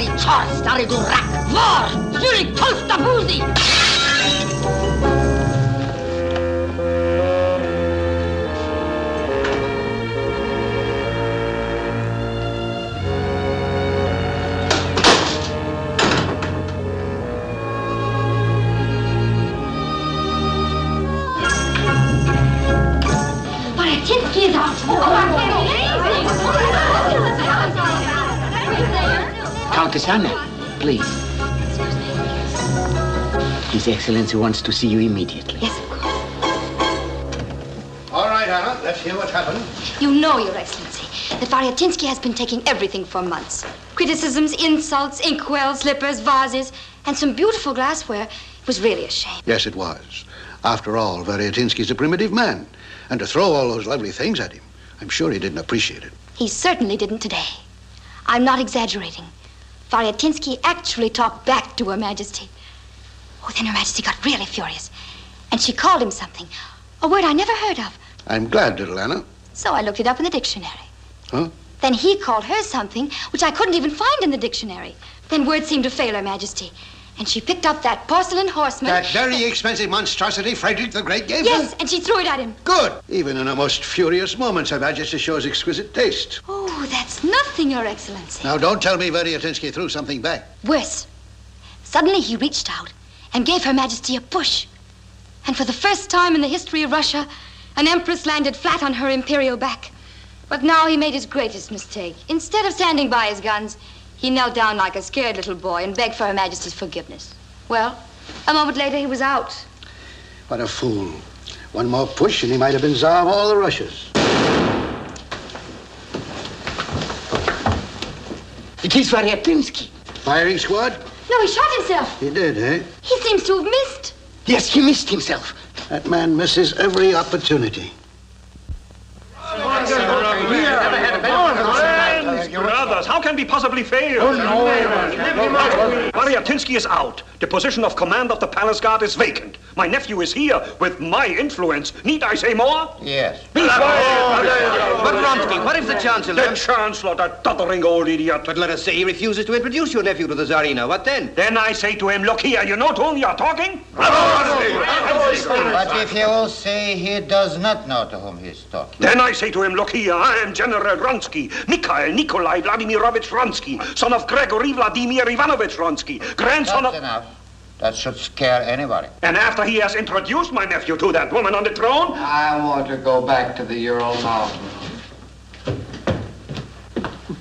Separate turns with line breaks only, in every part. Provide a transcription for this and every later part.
stary czar, stary durak, wor, Zurich, tolsta buzi!
Tinsky is out.
Countess Anna, please. His Excellency wants to see you immediately.
Yes, of course.
All right, Anna, let's hear what happened.
You know, Your Excellency, that Variatinsky has been taking everything for months. Criticisms, insults, inkwells, slippers, vases, and some beautiful glassware. It was really a shame.
Yes, it was. After all, Variatinsky's a primitive man. And to throw all those lovely things at him, I'm sure he didn't appreciate it.
He certainly didn't today. I'm not exaggerating. Variatinsky actually talked back to Her Majesty. Oh, then Her Majesty got really furious. And she called him something, a word I never heard of.
I'm glad, little Anna.
So I looked it up in the dictionary.
Huh?
Then he called her something which I couldn't even find in the dictionary. Then words seemed to fail Her Majesty. And she picked up that porcelain horseman.
That very expensive monstrosity Frederick the Great gave her?
Yes, and she threw it at him.
Good. Even in her most furious moments, Her Majesty shows exquisite taste.
Oh, that's nothing, Your Excellency.
Now, don't tell me Variatinsky threw something back.
Worse. Suddenly he reached out and gave Her Majesty a push. And for the first time in the history of Russia, an empress landed flat on her imperial back. But now he made his greatest mistake. Instead of standing by his guns, he knelt down like a scared little boy and begged for Her Majesty's forgiveness. Well, a moment later, he was out.
What a fool. One more push and he might have been Tsar of all the Russias.
It is Variatinsky.
Firing squad?
No, he shot himself.
He did, eh?
He seems to have missed.
Yes, he missed himself.
That man misses every opportunity.
Brothers, how can we possibly fail? Variatinsky is out. The position of command of the palace guard is vacant. My nephew is here with my influence. Need I say more?
Yes.
Be quiet!
But Vronsky, what if the Chancellor...
The Chancellor, that doddering old idiot.
But let us say he refuses to introduce your nephew to the Tsarina. What then?
Then I say to him, look here, you know to whom you're talking?
But if he will say he does not know to whom he is talking.
Then I say to him, look here, I am General Vronsky, Mikhail Nikolai Vladimirovich Vronsky, son of Gregory Vladimir Ivanovich Vronsky, grandson
That's
of...
enough. That should scare anybody.
And after he has introduced my nephew to that woman on the throne...
I want to go back to the Ural Mountains.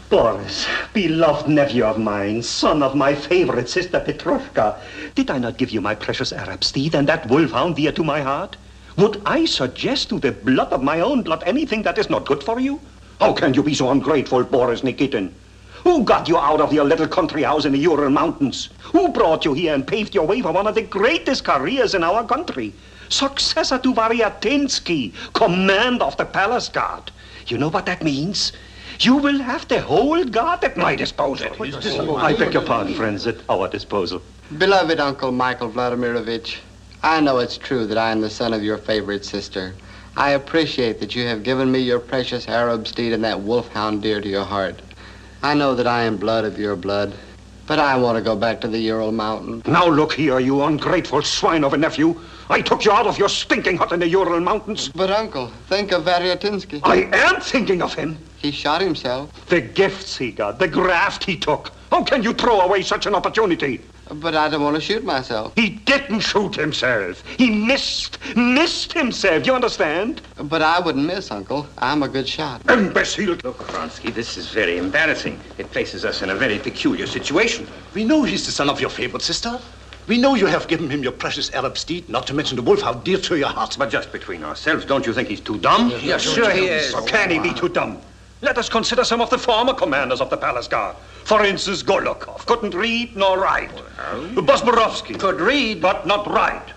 Boris, beloved nephew of mine, son of my favorite sister Petrushka, did I not give you my precious Arab steed and that wolfhound dear to my heart? Would I suggest to the blood of my own blood anything that is not good for you? How can you be so ungrateful, Boris Nikitin? Who got you out of your little country house in the Ural Mountains? Who brought you here and paved your way for one of the greatest careers in our country? Successor to Variatinsky, command of the palace guard. You know what that means? You will have the whole guard at my disposal. I beg your pardon, friends, at our disposal.
Beloved Uncle Michael Vladimirovich, I know it's true that I am the son of your favorite sister. I appreciate that you have given me your precious Arab steed and that wolfhound dear to your heart. I know that I am blood of your blood, but I want to go back to the Ural Mountains.
Now look here, you ungrateful swine of a nephew. I took you out of your stinking hut in the Ural Mountains.
But Uncle, think of Variatinsky.
I am thinking of him.
He shot himself.
The gifts he got, the graft he took. How can you throw away such an opportunity?
But I don't want to shoot myself.
He didn't shoot himself. He missed himself. You understand?
But I wouldn't miss, Uncle. I'm a good shot.
Imbecile.
Look, Vronsky, this is very embarrassing. It places us in a very peculiar situation.
We know he's the son of your favorite sister. We know you have given him your precious Arab steed, not to mention the wolfhound dear to your heart.
But just between ourselves, don't you think he's too dumb?
Yeah, sure he is. Or can he be too dumb? Let us consider some of the former commanders of the palace guard. For instance, Golokov couldn't read nor write. Bosborovsky could read, but not write.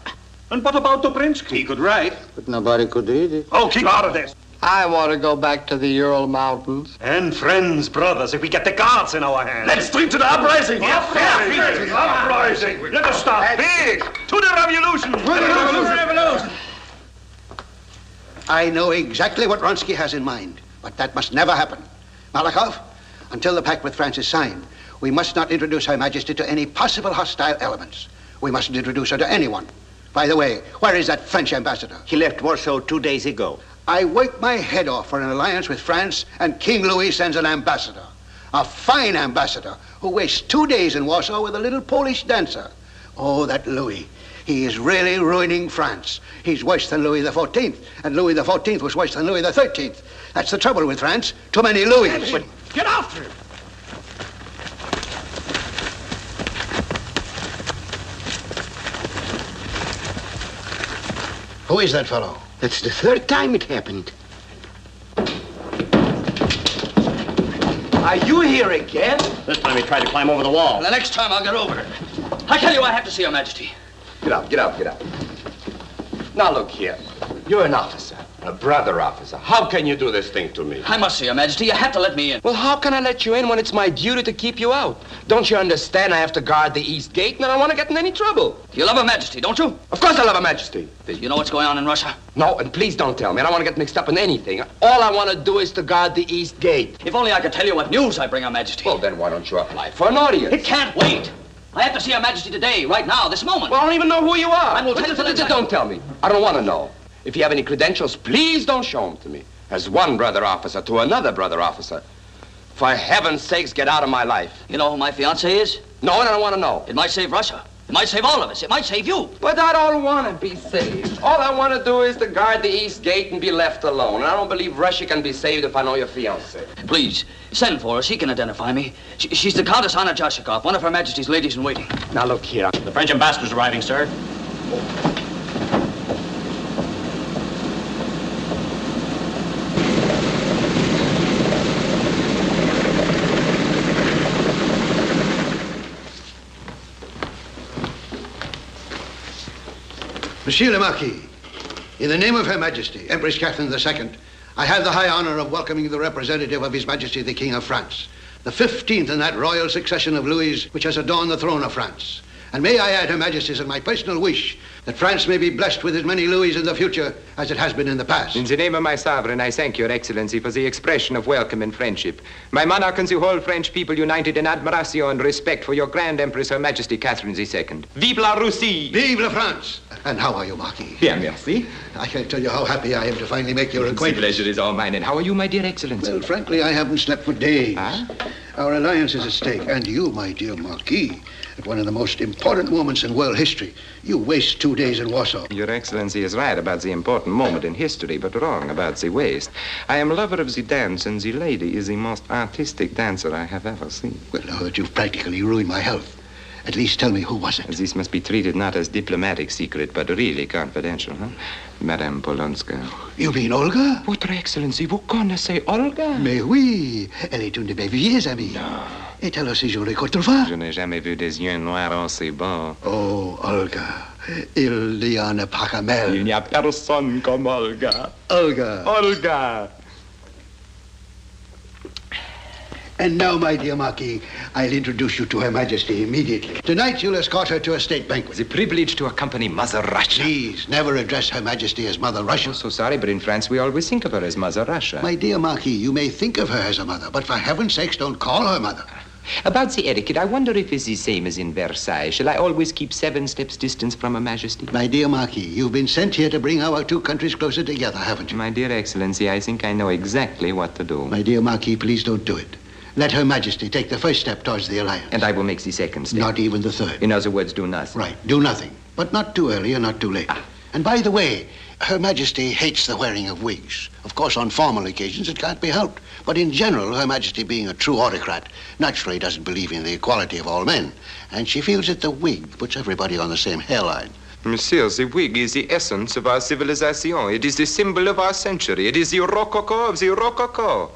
And what about Dobrinsky?
He could write.
But nobody could read it.
Oh, keep out of this.
I want to go back to the Ural Mountains.
And friends, brothers, if we get the guards in our hands.
Let's drink to the uprising.
Uprising. Let us start big. To the revolution.
Revolution. I know exactly what Vronsky has in mind, but that must never happen. Malakhov, until the pact with France is signed, We must not introduce Her Majesty to any possible hostile elements. We mustn't introduce her to anyone. By the way, where is that French ambassador?
He left Warsaw 2 days ago.
I worked my head off for an alliance with France, and King Louis sends an ambassador. A fine ambassador who wastes 2 days in Warsaw with a little Polish dancer. Oh, that Louis. He is really ruining France. He's worse than Louis XIV, and Louis XIV was worse than Louis XIII. That's the trouble with France. Too many Louis.
But get after him!
Who is that fellow?
That's the third time it happened.
Are you here again?
This time he tried to climb over the wall.
And the next time I'll get over it. I tell you, I have to see Her Majesty.
Get up, get up, get up. Now look here. You're an officer, a brother officer. How can you do this thing to me?
I must see Her Majesty. You have to let me in.
Well, how can I let you in when it's my duty to keep you out? Don't you understand I have to guard the East Gate and I don't want to get in any trouble?
You love Her Majesty, don't you?
Of course I love Her Majesty.
You know what's going on in Russia?
No, and please don't tell me. I don't want to get mixed up in anything. All I want to do is to guard the East Gate.
If only I could tell you what news I bring Her Majesty.
Well, then why don't you apply for an audience?
It can't wait. I have to see Her Majesty today, right now, this moment.
Well, I don't even know who you are.
I will tell you the next time.
Don't tell me. I don't want to know. If you have any credentials, please don't show them to me. As one brother officer to another brother officer. For heaven's sakes, get out of my life.
You know who my fiancée is?
No, and I don't want to know.
It might save Russia. It might save all of us. It might save you.
But I don't want to be saved. All I want to do is to guard the East Gate and be left alone. And I don't believe Russia can be saved if I know your fiancée.
Please, send for her. She can identify me. She's the Countess Anna Jashikov, one of Her Majesty's ladies in waiting.
Now, look here.
The French ambassador's arriving, sir.
Monsieur le Marquis, in the name of Her Majesty, Empress Catherine II, I have the high honor of welcoming the representative of His Majesty the King of France, the 15th in that royal succession of Louis which has adorned the throne of France. And may I add, Her Majesty's, and my personal wish that France may be blessed with as many Louis in the future as it has been in the past.
In the name of my sovereign, I thank your excellency for the expression of welcome and friendship. My monarch and the whole French people united in admiration and respect for your grand Empress, Her Majesty Catherine II. Vive la Russie!
Vive la France! And how are you, Marquis?
Bien, merci.
I can't tell you how happy I am to finally make your
The
acquaintance.
pleasure is all mine. And how are you, my dear excellency?
Well, frankly, I haven't slept for days.
Huh?
Our alliance is at stake, and you, my dear Marquis, at one of the most important moments in world history, you waste 2 days in Warsaw.
Your excellency is right about the important moment in history, but wrong about the waste. I am lover of the dance, and the lady is the most artistic dancer I have ever seen.
Well, now that you've practically ruined my health, at least tell me, who was it?
This must be treated not as diplomatic secret, but really confidential, huh? Madame Polonska.
You mean Olga?
Votre excellency, vous connaissez Olga?
Mais oui, elle est une de mes vieilles amies.
Non.
Et alors, si je recontrefais?
Je n'ai jamais vu des yeux noirs aussi beaux.
Oh, Olga, il n'y en a pas comme elle.
Il n'y a personne comme Olga.
Olga.
Olga.
And now, my dear Marquis, I'll introduce you to Her Majesty immediately. Tonight, you'll escort her to a state banquet.
The privilege to accompany Mother Russia.
Please, never address Her Majesty as Mother Russia.
I'm so sorry, but in France, we always think of her as Mother Russia.
My dear Marquis, you may think of her as a mother, but for heaven's sakes, don't call her mother.
About the etiquette, I wonder if it's the same as in Versailles. Shall I always keep 7 steps distance from Her Majesty?
My dear Marquis, you've been sent here to bring our two countries closer together, haven't you?
My dear Excellency, I think I know exactly what to do.
My dear Marquis, please don't do it. Let Her Majesty take the first step towards the alliance.
And I will make the second step.
Not even the third.
In other words, do nothing.
Right, do nothing. But not too early and not too late. And by the way, Her Majesty hates the wearing of wigs. Of course, on formal occasions, it can't be helped. But in general, Her Majesty, being a true autocrat, naturally doesn't believe in the equality of all men. And she feels that the wig puts everybody on the same hairline.
Monsieur, the wig is the essence of our civilization. It is the symbol of our century. It is the rococo of the rococo.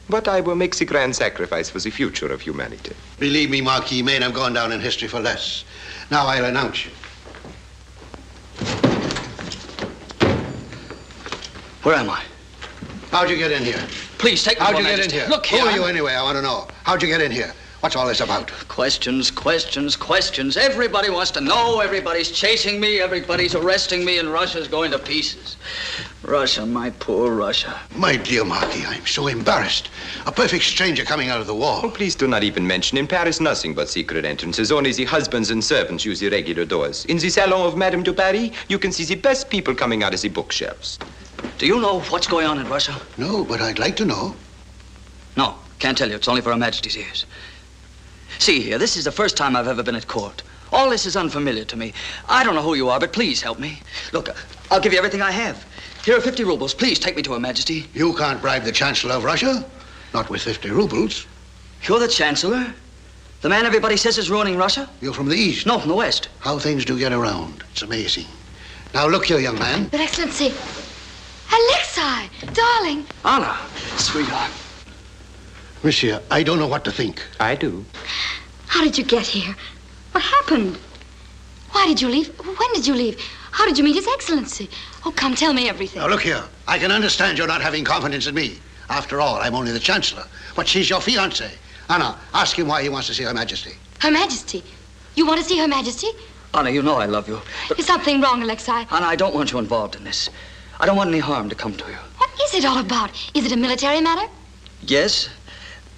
But I will make the grand sacrifice for the future of humanity.
Believe me, Marquis, men have gone down in history for less. Now I'll announce you.
Where am I?
How'd you get in here?
Please, take me,
How'd
Your
you get in
Majesty.
here?
Look here.
Who are you anyway? I want to know. How'd you get in here? What's all this about?
Questions, questions, questions. Everybody wants to know. Everybody's chasing me. Everybody's arresting me, and Russia's going to pieces. Russia, my poor Russia.
My dear Marquis, I'm so embarrassed. A perfect stranger coming out of the wall.
Oh, please do not even mention. In Paris, nothing but secret entrances. Only the husbands and servants use the regular doors. In the salon of Madame de Paris, you can see the best people coming out of the bookshelves.
Do you know what's going on in Russia?
No, but I'd like to know.
No, can't tell you. It's only for Her Majesty's ears. See here, this is the first time I've ever been at court. All this is unfamiliar to me. I don't know who you are, but please help me. Look, I'll give you everything I have. Here are 50 rubles. Please take me to Her Majesty.
You can't bribe the Chancellor of Russia. Not with 50 rubles.
You're the Chancellor? The man everybody says is ruining Russia?
You're from the East?
No, from the West.
How things do get around. It's amazing. Now, look here, young man.
Your Excellency. Alexei, darling.
Anna, sweetheart.
Monsieur, I don't know what to think.
I do.
How did you get here? What happened? Why did you leave? When did you leave? How did you meet His Excellency? Oh, come, tell me everything.
Now, look here. I can understand you're not having confidence in me. After all, I'm only the Chancellor. But she's your fiancée. Anna, ask him why he wants to see Her Majesty.
Her Majesty? You want to see Her Majesty?
Anna, you know I love you.
Is something wrong, Alexei?
Anna, I don't want you involved in this. I don't want any harm to come to you.
What is it all about? Is it a military matter?
Yes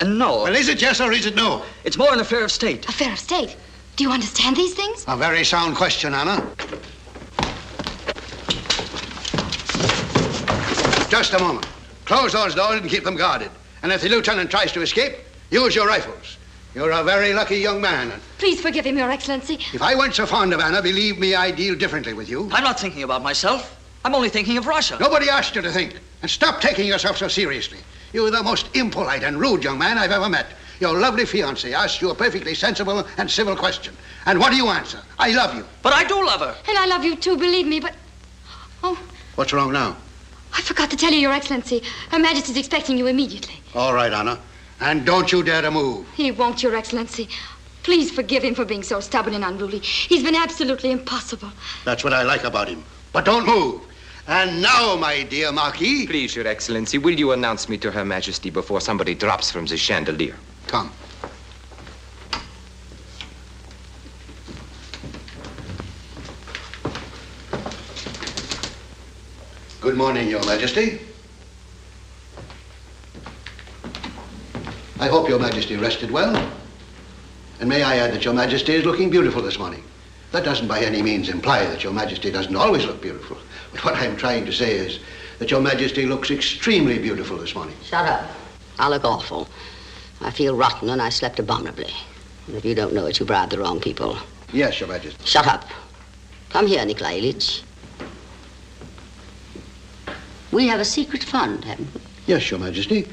and no.
Well, is it yes or is it no?
It's more an affair of state.
Affair of state? Do you understand these things?
A very sound question, Anna. Just a moment. Close those doors and keep them guarded. And if the lieutenant tries to escape, use your rifles. You're a very lucky young man.
Please forgive him, Your Excellency.
If I weren't so fond of Anna, believe me, I'd deal differently with you.
I'm not thinking about myself. I'm only thinking of Russia.
Nobody asked you to think. And stop taking yourself so seriously. You're the most impolite and rude young man I've ever met. Your lovely fiancée asked you a perfectly sensible and civil question. And what do you answer? I love you.
But I do love her.
And I love you too, believe me, but... Oh,
What's wrong now?
I forgot to tell you, Your Excellency. Her Majesty's expecting you immediately.
All right, Anna. And don't you dare to move.
He won't, Your Excellency. Please forgive him for being so stubborn and unruly. He's been absolutely impossible.
That's what I like about him. But don't move. And now, my dear Marquis...
Please, Your Excellency, will you announce me to Her Majesty before somebody drops from the chandelier?
Come. Good morning, Your Majesty. I hope Your Majesty rested well. And may I add that Your Majesty is looking beautiful this morning. That doesn't by any means imply that Your Majesty doesn't always look beautiful. But what I'm trying to say is that Your Majesty looks extremely beautiful this morning.
Shut up. I look awful. I feel rotten and I slept abominably. And if you don't know it, you bribed the wrong people.
Yes, Your Majesty.
Shut up. Come here, Nikolai Ilyich. We have a secret fund, haven't we?
Yes, Your Majesty.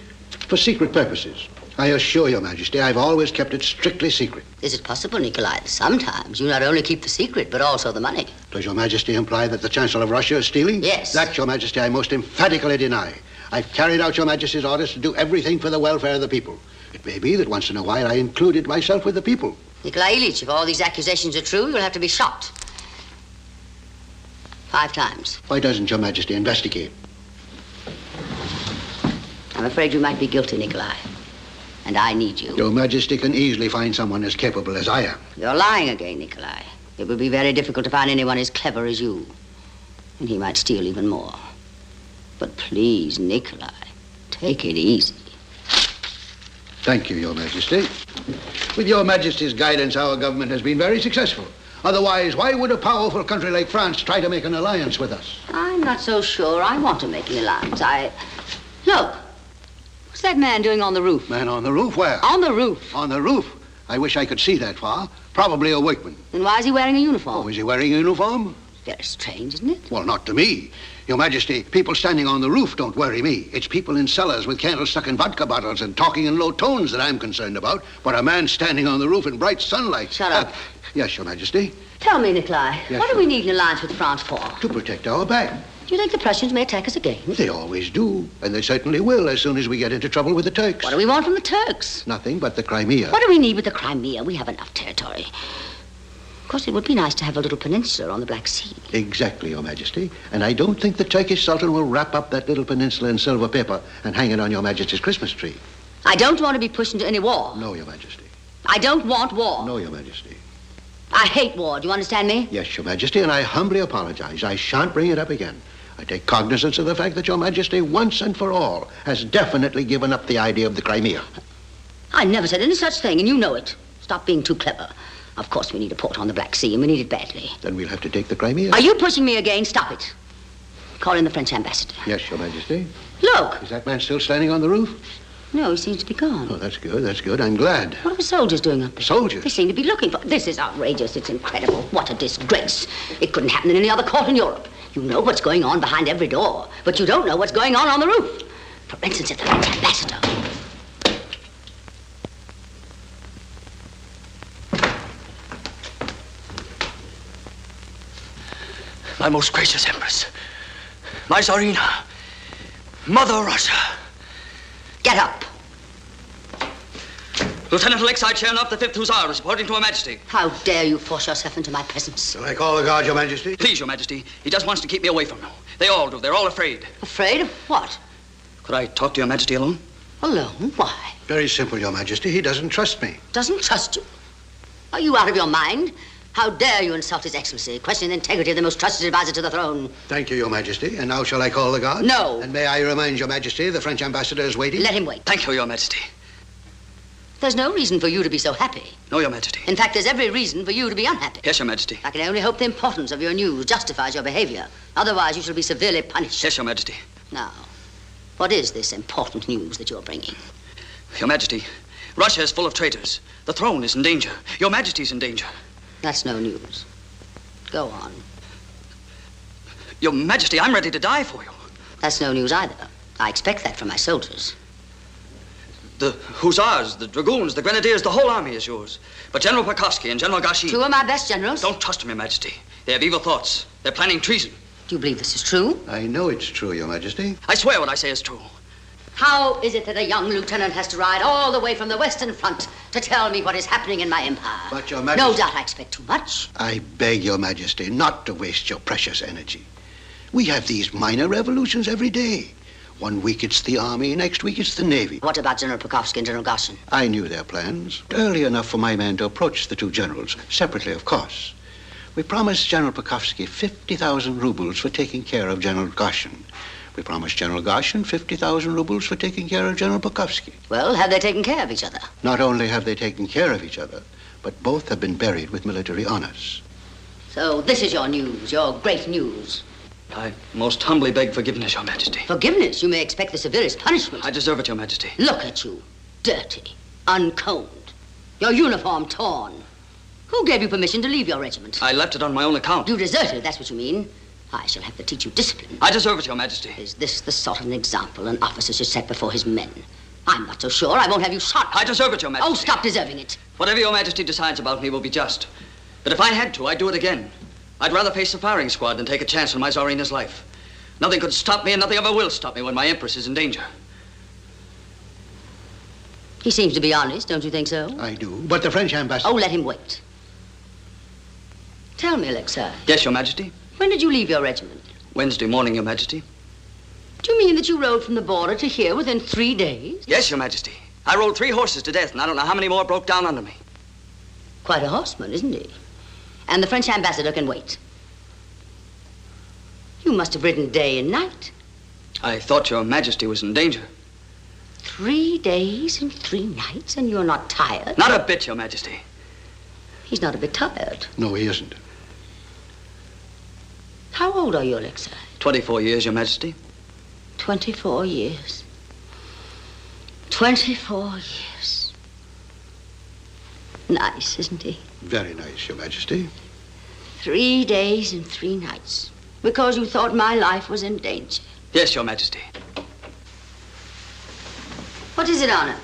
For secret purposes. I assure Your Majesty, I've always kept it strictly secret.
Is it possible, Nikolai, that sometimes you not only keep the secret, but also the money?
Does Your Majesty imply that the Chancellor of Russia is stealing?
Yes.
That, Your Majesty, I most emphatically deny. I've carried out Your Majesty's orders to do everything for the welfare of the people. It may be that once in a while I included myself with the people.
Nikolai Ilyich, if all these accusations are true, you'll have to be shot. 5 times.
Why doesn't Your Majesty investigate?
I'm afraid you might be guilty, Nikolai. And I need you.
Your Majesty can easily find someone as capable as I am.
You're lying again, Nikolai. It would be very difficult to find anyone as clever as you. And he might steal even more. But please, Nikolai, take it easy.
Thank you, Your Majesty. With Your Majesty's guidance, our government has been very successful. Otherwise, why would a powerful country like France try to make an alliance with us?
I'm not so sure I want to make an alliance. Look. What's that man doing on the roof?
Man on the roof? Where?
On the roof.
On the roof? I wish I could see that far. Probably a workman.
Then why is he wearing a uniform?
Oh, is he wearing a uniform?
Very strange, isn't it?
Well, not to me. Your Majesty, people standing on the roof don't worry me. It's people in cellars with candles stuck in vodka bottles and talking in low tones that I'm concerned about. But a man standing on the roof in bright sunlight...
Shut up.
Yes, Your Majesty.
Tell me, Nikolai,
Yes,
what do we need an alliance with France for?
To protect our back.
Do you think the Prussians may attack us again?
They always do. And they certainly will as soon as we get into trouble with the Turks.
What do we want from the Turks?
Nothing but the Crimea.
What do we need with the Crimea? We have enough territory. Of course, it would be nice to have a little peninsula on the Black Sea.
Exactly, Your Majesty. And I don't think the Turkish Sultan will wrap up that little peninsula in silver paper and hang it on Your Majesty's Christmas tree.
I don't want to be pushed into any war.
No, Your Majesty.
I don't want war.
No, Your Majesty.
I hate war. Do you understand me?
Yes, Your Majesty, and I humbly apologize. I shan't bring it up again. I take cognizance of the fact that Your Majesty, once and for all, has definitely given up the idea of the Crimea.
I never said any such thing, and you know it. Stop being too clever. Of course, we need a port on the Black Sea, and we need it badly.
Then we'll have to take the Crimea.
Are you pushing me again? Stop it. Call in the French ambassador.
Yes, Your Majesty.
Look.
Is that man still standing on the roof?
No, he seems to be gone.
Oh, that's good, that's good. I'm glad.
What are the soldiers doing up there?
Soldiers?
They seem to be looking for... This is outrageous. It's incredible. What a disgrace. It couldn't happen in any other court in Europe. You know what's going on behind every door, but you don't know what's going on the roof. For instance, at the French ambassador.
My most gracious Empress, my Tsarina, Mother Russia.
Get up.
Lieutenant Alexei Chernoff, the 5th Hussars, reporting to Her Majesty.
How dare you force yourself into my presence?
Shall I call the guard, Your Majesty?
Please, Your Majesty. He just wants to keep me away from you. They all do. They're all afraid.
Afraid of what?
Could I talk to Your Majesty alone?
Alone? Why?
Very simple, Your Majesty. He doesn't trust me.
Doesn't trust you? Are you out of your mind? How dare you insult His Excellency, question the integrity of the most trusted advisor to the throne?
Thank you, Your Majesty. And now shall I call the guard?
No.
And may I remind Your Majesty the French ambassador is waiting?
Let him wait.
Thank you, Your Majesty.
There's no reason for you to be so happy.
No, Your Majesty.
In fact, there's every reason for you to be unhappy.
Yes, Your Majesty.
I can only hope the importance of your news justifies your behavior. Otherwise, you shall be severely punished.
Yes, Your Majesty.
Now, what is this important news that you're bringing?
Your Majesty, Russia is full of traitors. The throne is in danger. Your Majesty's in danger.
That's no news. Go on.
Your Majesty, I'm ready to die for you.
That's no news either. I expect that from my soldiers.
The Hussars, the Dragoons, the Grenadiers, the whole army is yours. But General Pokrovsky and General Gashi...
Two of my best generals?
Don't trust them, Your Majesty. They have evil thoughts. They're planning treason.
Do you believe this is true?
I know it's true, Your Majesty.
I swear what I say is true.
How is it that a young lieutenant has to ride all the way from the Western Front to tell me what is happening in my empire?
But, Your Majesty...
No doubt I expect too much.
I beg Your Majesty not to waste your precious energy. We have these minor revolutions every day. One week it's the army, next week it's the navy.
What about General Pokrovsky and General Gashin?
I knew their plans. Early enough for my men to approach the two generals, separately, of course. We promised General Pokrovsky 50,000 rubles for taking care of General Gashin. We promised General Gashin 50,000 rubles for taking care of General Pokrovsky.
Well, have they taken care of each other?
Not only have they taken care of each other, but both have been buried with military honors.
So this is your news, your great news.
I most humbly beg forgiveness, Your Majesty.
Forgiveness? You may expect the severest punishment.
I deserve it, Your Majesty.
Look at you. Dirty, uncombed, your uniform torn. Who gave you permission to leave your regiment?
I left it on my own account.
You deserted, that's what you mean. I shall have to teach you discipline.
I deserve it, Your Majesty.
Is this the sort of an example an officer should set before his men? I'm not so sure. I won't have you shot.
I deserve it, Your Majesty.
Oh, stop deserving it.
Whatever Your Majesty decides about me will be just. But if I had to, I'd do it again. I'd rather face the firing squad than take a chance on my Tsarina's life. Nothing could stop me, and nothing ever will stop me when my Empress is in danger.
He seems to be honest, don't you think so?
I do, but the French ambassador...
Oh, let him wait. Tell me, Alexei.
Yes, Your Majesty?
When did you leave your regiment?
Wednesday morning, Your Majesty.
Do you mean that you rode from the border to here within 3 days?
Yes, Your Majesty. I rode 3 horses to death, and I don't know how many more broke down under me.
Quite a horseman, isn't he? And the French ambassador can wait. You must have ridden day and night.
I thought Your Majesty was in danger.
3 days and 3 nights, and you're not tired?
Not a bit, Your Majesty.
He's not a bit tired.
No, he isn't.
How old are you, Alexei?
24 years, Your Majesty.
24 years. 24 years. Nice, isn't he?
Very nice, Your Majesty.
3 days and 3 nights. Because you thought my life was in danger.
Yes, Your Majesty.
What is it, Anna?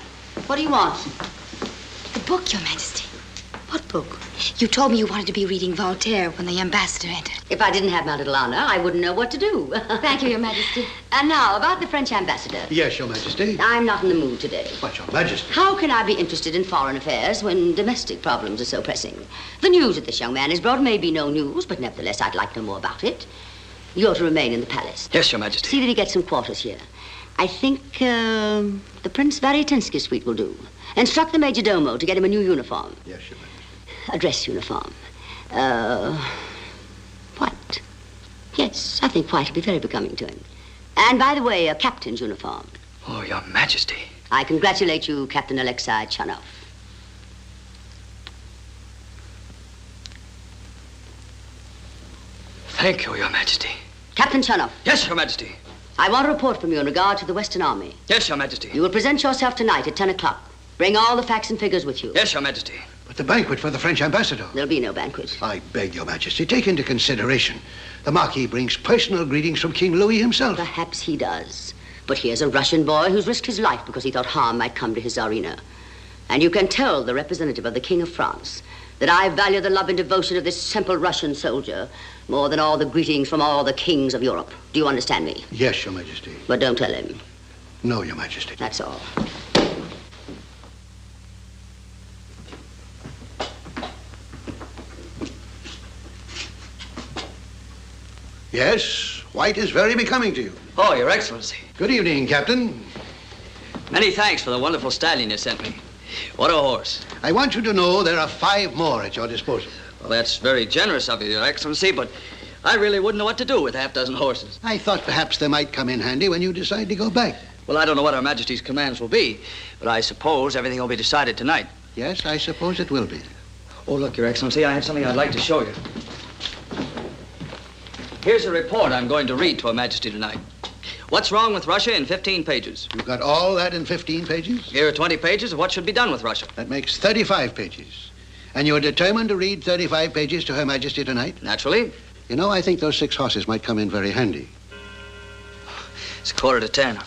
What do you want?
The book, Your Majesty.
What book?
You told me you wanted to be reading Voltaire when the ambassador entered.
If I didn't have my little Anna, I wouldn't know what to do.
Thank you, Your Majesty.
And now, about the French ambassador.
Yes, Your Majesty.
I'm not in the mood today.
But, Your Majesty...
How can I be interested in foreign affairs when domestic problems are so pressing? The news that this young man has brought may be no news, but nevertheless, I'd like to know more about it. You're to remain in the palace.
Yes, Your Majesty.
See that he gets some quarters here. I think the Prince Varietinsky suite will do. Instruct the Major Domo to get him a new uniform.
Yes, Your Majesty.
A dress uniform. White. Yes, I think white will be very becoming to him. And by the way, a captain's uniform.
Oh, Your Majesty.
I congratulate you, Captain Alexei Chernoff.
Thank you, Your Majesty.
Captain Chernoff.
Yes, Your Majesty.
I want a report from you in regard to the Western Army.
Yes, Your Majesty.
You will present yourself tonight at 10 o'clock. Bring all the facts and figures with you.
Yes, Your Majesty.
But the banquet for the French ambassador.
There'll be no banquet.
I beg, Your Majesty, take into consideration the Marquis brings personal greetings from King Louis himself.
Perhaps he does. But here's a Russian boy who's risked his life because he thought harm might come to his Tsarina. And you can tell the representative of the King of France that I value the love and devotion of this simple Russian soldier more than all the greetings from all the kings of Europe. Do you understand me?
Yes, Your Majesty.
But don't tell him.
No, Your Majesty.
That's all.
Yes, white is very becoming to you.
Oh, Your Excellency.
Good evening, Captain.
Many thanks for the wonderful stallion you sent me. What a horse.
I want you to know there are 5 more at your disposal.
Well, that's very generous of you, Your Excellency, but I really wouldn't know what to do with half dozen horses.
I thought perhaps they might come in handy when you decide to go back.
Well, I don't know what Her Majesty's commands will be, but I suppose everything will be decided tonight.
Yes, I suppose it will be.
Oh, look, Your Excellency, I have something I'd like to show you. Here's a report I'm going to read to Her Majesty tonight. What's wrong with Russia in 15 pages?
You've got all that in 15 pages?
Here are 20 pages of what should be done with Russia.
That makes 35 pages. And you're determined to read 35 pages to Her Majesty tonight?
Naturally.
You know, I think those 6 horses might come in very handy.
It's 10:15.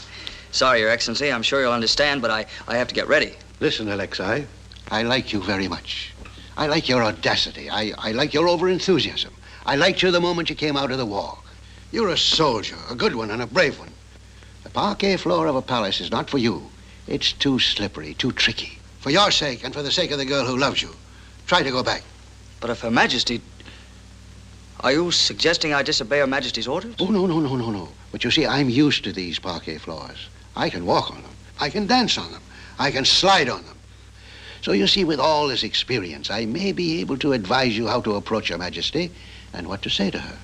Sorry, Your Excellency. I'm sure you'll understand, but I have to get ready.
Listen, Alexei, I like you very much. I like your audacity. I like your over-enthusiasm. I liked you the moment you came out of the war. You're a soldier, a good one and a brave one. The parquet floor of a palace is not for you. It's too slippery, too tricky. For your sake and for the sake of the girl who loves you, try to go back.
But if Her Majesty... Are you suggesting I disobey Her Majesty's orders?
Oh, no. But you see, I'm used to these parquet floors. I can walk on them. I can dance on them. I can slide on them. So you see, with all this experience, I may be able to advise you how to approach Her Majesty and what to say to her.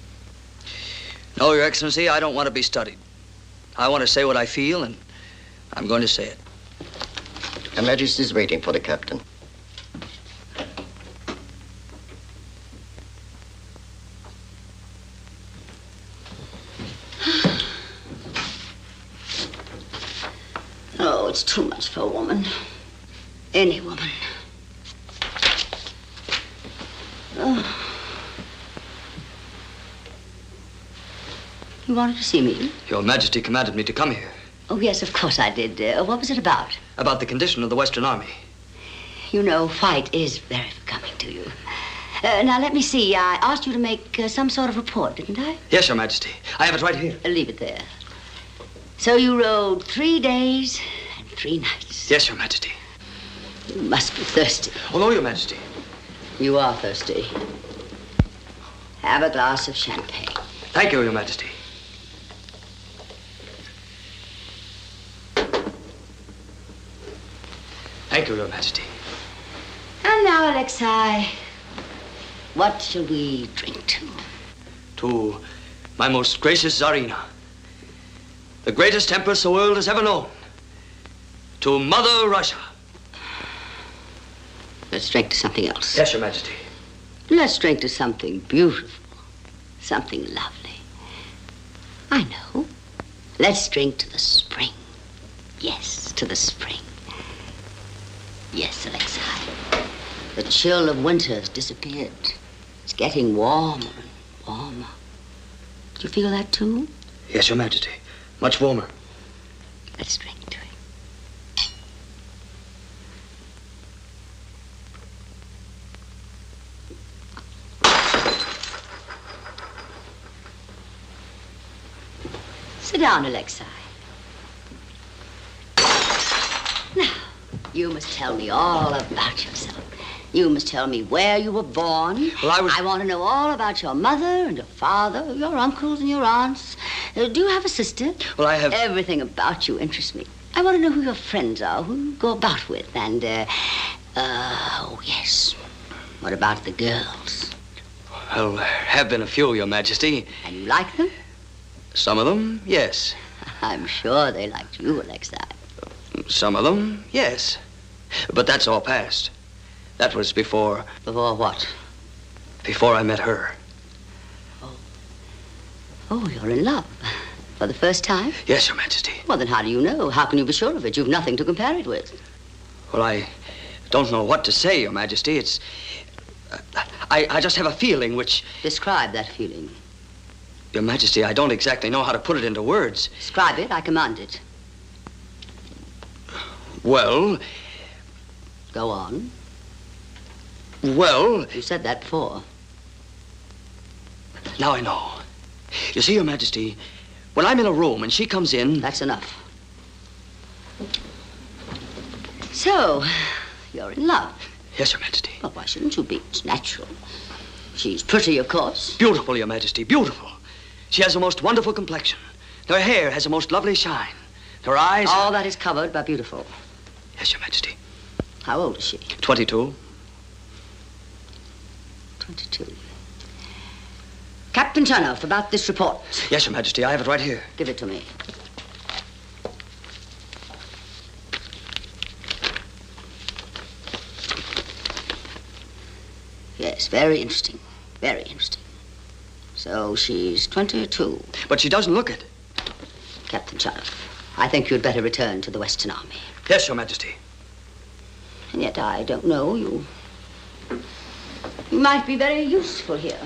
No, Your Excellency, I don't want to be studied. I want to say what I feel, and I'm going to say it.
Her Majesty's waiting for the captain.
Oh, it's too much for a woman. Any woman. Oh. You wanted to see me?
Your Majesty commanded me to come here.
Oh, yes, of course I did. What was it about?
About the condition of the Western Army.
You know, white is very becoming to you. Now, let me see. I asked you to make some sort of report, didn't I?
Yes, Your Majesty. I have it right here.
Leave it there. So you rode 3 days and 3 nights.
Yes, Your Majesty.
You must be thirsty.
Oh, no, Your Majesty.
You are thirsty. Have a glass of champagne.
Thank you, Your Majesty. Thank you, Your Majesty.
And now, Alexei, what shall we drink to?
To my most gracious Tsarina, the greatest empress the world has ever known. To Mother Russia.
Let's drink to something else.
Yes, Your Majesty.
Let's drink to something beautiful, something lovely. I know. Let's drink to the spring. Yes, to the spring. Yes, Alexei. The chill of winter has disappeared. It's getting warmer and warmer. Do you feel that too?
Yes, Your Majesty. Much warmer.
Let's drink to it. Sit down, Alexei. Now, you must tell me all about yourself. You must tell me where you were born.
Well, I
want to know all about your mother and your father, your uncles and your aunts. Do you have a sister?
Well, I have...
Everything about you interests me. I want to know who your friends are, who you go about with, and, oh, yes. What about the girls?
Well, there have been a few, Your Majesty.
And you like them?
Some of them, yes.
I'm sure they liked you, Alexei.
Some of them, yes. But that's all past. That was before...
Before what?
Before I met her.
Oh, you're in love. For the first time?
Yes, Your Majesty.
Well, then how do you know? How can you be sure of it? You've nothing to compare it with.
Well, I don't know what to say, Your Majesty. It's... I just have a feeling which...
Describe that feeling.
Your Majesty, I don't exactly know how to put it into words.
Describe it. I command it.
Well...
Go on.
Well...
You said that before.
Now I know. You see, Your Majesty, when I'm in a room and she comes in...
That's enough. So, you're in love.
Yes, Your Majesty.
Well, why shouldn't you be? It's natural. She's pretty, of course.
Beautiful, Your Majesty, beautiful. She has a most wonderful complexion. Her hair has a most lovely shine. Her eyes...
All that is covered by beautiful.
Yes, Your Majesty.
How old is she?
22.
22. Captain Chernoff, about this report.
Yes, Your Majesty, I have it right here.
Give it to me. Yes, very interesting. Very interesting. So she's 22.
But she doesn't look it.
Captain Chernoff, I think you'd better return to the Western Army.
Yes, Your Majesty.
And yet I don't know. You might be very useful here.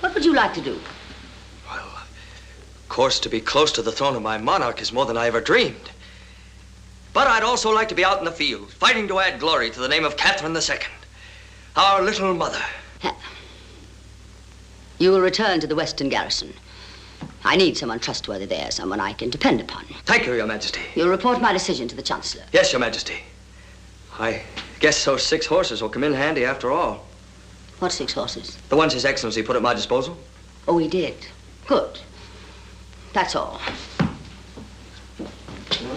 What would you like to do?
Well, of course, to be close to the throne of my monarch is more than I ever dreamed. But I'd also like to be out in the field, fighting to add glory to the name of Catherine the Second, our little mother.
You will return to the Western garrison. I need someone trustworthy there, someone I can depend upon.
Thank you, Your Majesty.
You'll report my decision to the Chancellor.
Yes, Your Majesty. I guess those 6 horses will come in handy after all.
What 6 horses?
The ones His Excellency put at my disposal.
Oh, he did. Good. That's all.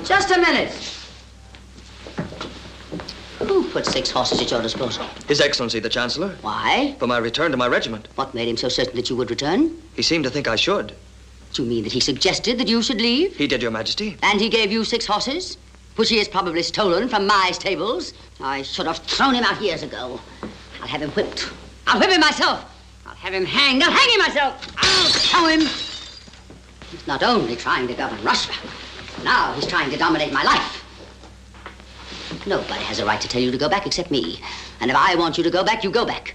Just a minute. Who put 6 horses at your disposal?
His Excellency, the Chancellor.
Why?
For my return to my regiment.
What made him so certain that you would return?
He seemed to think I should.
Do you mean that he suggested that you should leave?
He did, Your Majesty.
And he gave you 6 horses, which he has probably stolen from my stables? I should have thrown him out years ago. I'll have him whipped. I'll whip him myself. I'll have him hanged. I'll hang him myself. I'll show him. He's not only trying to govern Russia, now he's trying to dominate my life. Nobody has a right to tell you to go back except me. And if I want you to go back, you go back.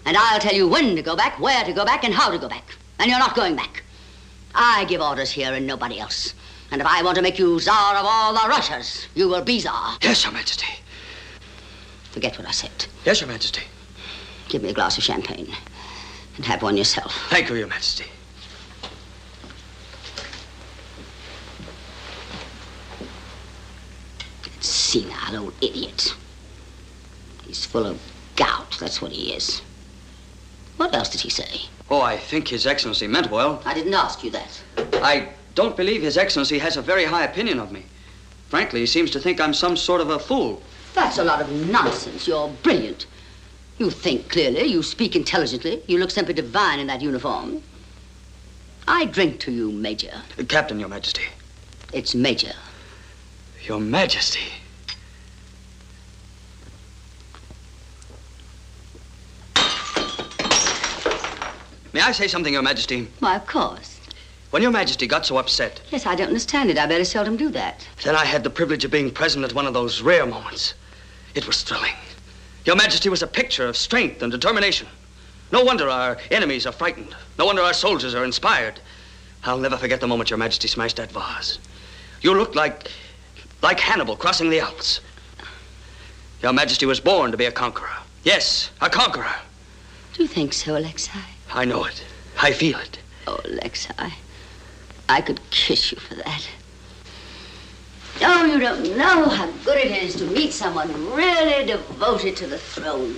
And I'll tell you when to go back, where to go back, and how to go back. And you're not going back. I give orders here and nobody else. And if I want to make you Tsar of all the Russias, you will be Tsar.
Yes, Your Majesty.
Forget what I said.
Yes, Your Majesty.
Give me a glass of champagne. And have one yourself.
Thank you, Your Majesty.
That senile old idiot. He's full of gout, that's what he is. What else did he say?
Oh, I think His Excellency meant well.
I didn't ask you that.
I don't believe His Excellency has a very high opinion of me. Frankly, he seems to think I'm some sort of a fool.
That's a lot of nonsense. You're brilliant. You think clearly, you speak intelligently, you look simply divine in that uniform. I drink to you, Major.
Captain, Your Majesty.
It's Major.
Your Majesty. May I say something, Your Majesty?
Why, of course.
When Your Majesty got so upset...
Yes, I don't understand it. I very seldom do that.
Then I had the privilege of being present at one of those rare moments. It was thrilling. Your Majesty was a picture of strength and determination. No wonder our enemies are frightened. No wonder our soldiers are inspired. I'll never forget the moment Your Majesty smashed that vase. You looked like Hannibal crossing the Alps. Your Majesty was born to be a conqueror. Yes, a conqueror.
Do you think so, Alexei?
I know it. I feel it.
Oh, Alexei, I could kiss you for that. Oh, you don't know how good it is to meet someone really devoted to the throne.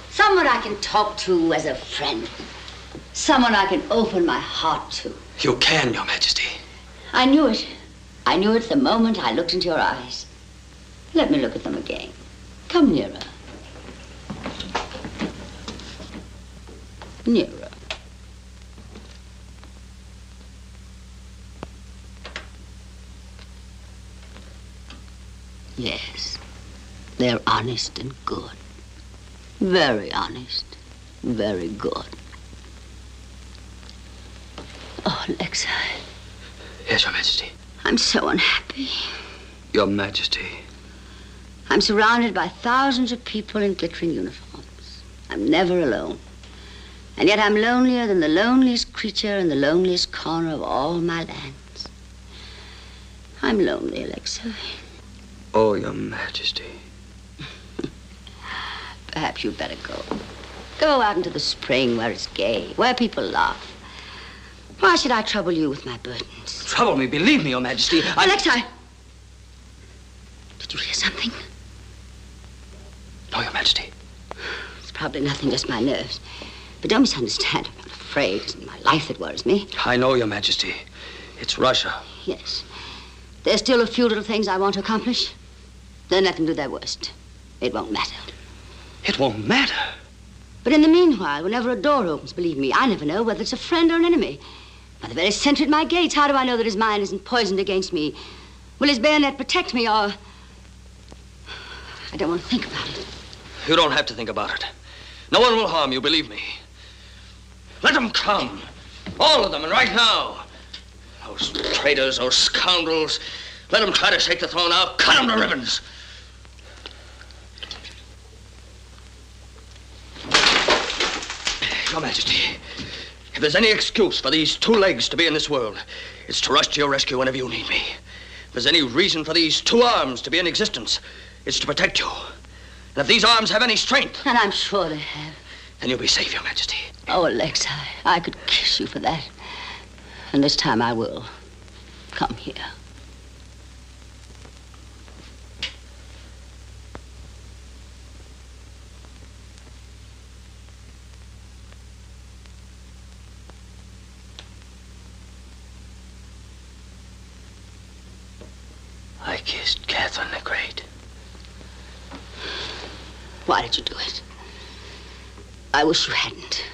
Someone I can talk to as a friend. Someone I can open my heart to.
You can, Your Majesty.
I knew it. I knew it the moment I looked into your eyes. Let me look at them again. Come nearer. Nearer. Yes, they're honest and good. Very honest, very good. Oh, Alexei.
Yes, Your Majesty.
I'm so unhappy.
Your Majesty.
I'm surrounded by thousands of people in glittering uniforms. I'm never alone. And yet I'm lonelier than the loneliest creature in the loneliest corner of all my lands. I'm lonely, Alexei.
Oh, Your Majesty.
Perhaps you'd better go. Go out into the spring where it's gay, where people laugh. Why should I trouble you with my burdens?
Trouble me, believe me, Your Majesty.
Alexei! Did you hear something?
No, Your Majesty.
It's probably nothing, just my nerves. But don't misunderstand. I'm not afraid. It's my life that worries me.
I know, Your Majesty. It's Russia.
Yes. There's still a few little things I want to accomplish. Then let them do their worst. It won't matter.
It won't matter?
But in the meanwhile, whenever a door opens, believe me, I never know whether it's a friend or an enemy. By the very center at my gates, how do I know that his mind isn't poisoned against me? Will his bayonet protect me, or... I don't want to think about it.
You don't have to think about it. No one will harm you, believe me. Let them come. All of them, and right now. Those traitors, those scoundrels. Let them try to shake the throne out. Cut them to ribbons. Your Majesty, if there's any excuse for these two legs to be in this world, it's to rush to your rescue whenever you need me. If there's any reason for these two arms to be in existence, it's to protect you. And if these arms have any strength...
And I'm sure they have.
Then you'll be safe, Your Majesty.
Oh, Alexei, I could kiss you for that. And this time I will. Come here.
I kissed Catherine the Great.
Why did you do it? I wish you hadn't.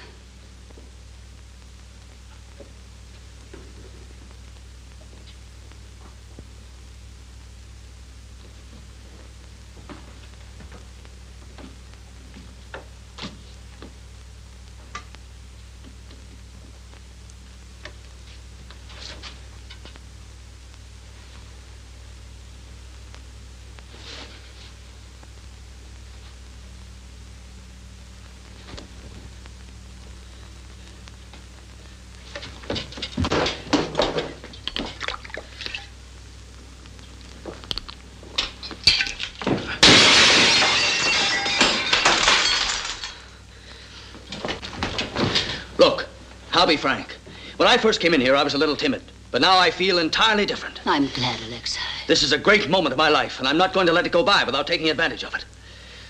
I'll be frank. When I first came in here, I was a little timid. But now I feel entirely different.
I'm glad, Alexei.
This is a great moment of my life, and I'm not going to let it go by without taking advantage of it.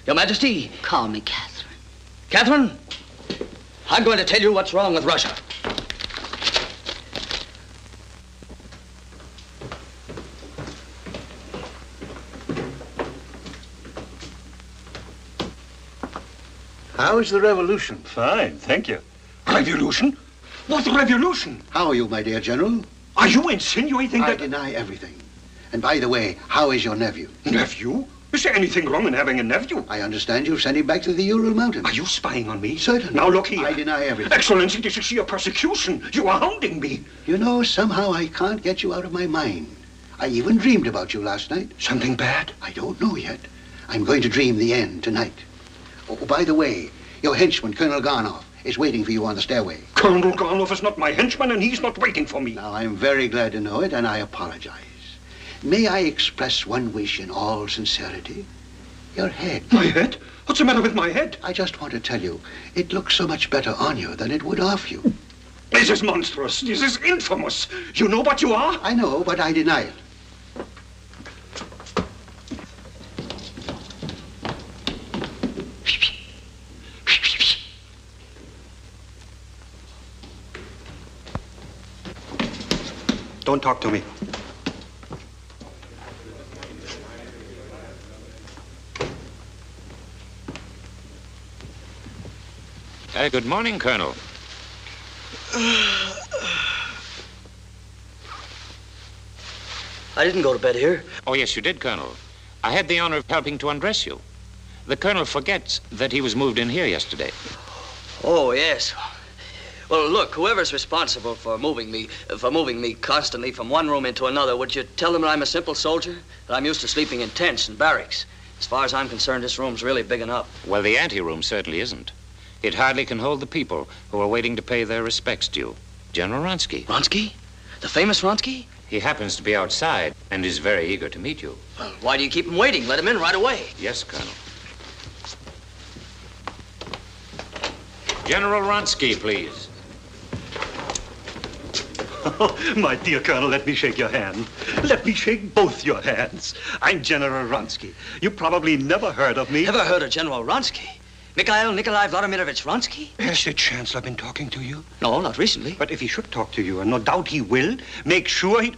Your Majesty...
Call me Catherine.
Catherine, I'm going to tell you what's wrong with Russia.
How is the revolution?
Fine, thank you. Revolution? What revolution?
How are you, my dear General?
Are you insinuating that...
I deny everything. And by the way, how is your nephew?
Nephew? Is there anything wrong in having a nephew?
I understand you've sent him back to the Ural Mountains.
Are you spying on me?
Certainly.
Now look here.
I deny everything.
Excellency, this is sheer persecution. You are hounding me.
You know, somehow I can't get you out of my mind. I even dreamed about you last night.
Something bad?
I don't know yet. I'm going to dream the end tonight. Oh, by the way, your henchman, Colonel Garnoff, is waiting for you on the stairway.
Colonel Garnoff is not my henchman, and he's not waiting for me.
Now, I'm very glad to know it, and I apologize. May I express one wish in all sincerity? Your head.
My head? What's the matter with my head?
I just want to tell you, it looks so much better on you than it would off you.
This is monstrous. This is infamous. You know what you are?
I know, but I deny it.
Don't talk to me.
Good morning, Colonel.
I didn't go to bed here.
Oh, yes, you did, Colonel. I had the honor of helping to undress you. The Colonel forgets that he was moved in here yesterday.
Oh, yes. Well, look, whoever's responsible for moving me constantly from one room into another, would you tell them that I'm a simple soldier? That I'm used to sleeping in tents and barracks? As far as I'm concerned, this room's really big enough.
Well, the anteroom certainly isn't. It hardly can hold the people who are waiting to pay their respects to you. General Wronski.
Wronski? The famous Wronski?
He happens to be outside and is very eager to meet you.
Well, why do you keep him waiting? Let him in right away.
Yes, Colonel. General Wronski, please.
Oh, my dear Colonel, let me shake your hand. Let me shake both your hands. I'm General Wronski. You probably never heard of me.
Never heard of General Wronski? Mikhail Nikolai Vladimirovich Wronski?
Has the Chancellor been talking to you?
No, not recently.
But if he should talk to you, and no doubt he will, make sure he...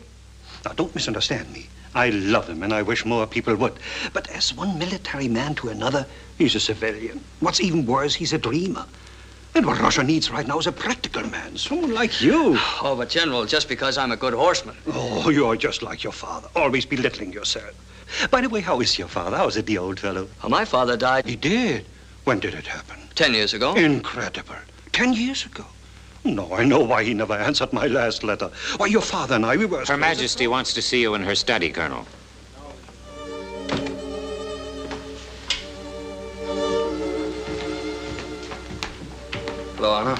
Now, don't misunderstand me. I love him, and I wish more people would. But as one military man to another, he's a civilian. What's even worse, he's a dreamer. And what Russia needs right now is a practical man, someone like you.
Oh, but General, just because I'm a good horseman.
Oh, you're just like your father, always belittling yourself. By the way, how is your father? How's it, the old fellow?
Oh, my father died.
He did? When did it happen?
10 years ago.
Incredible. 10 years ago? No, I know why he never answered my last letter. Why, your father and I, we were...
Her Majesty wants to see you in her study, Colonel.
Hello, Anna.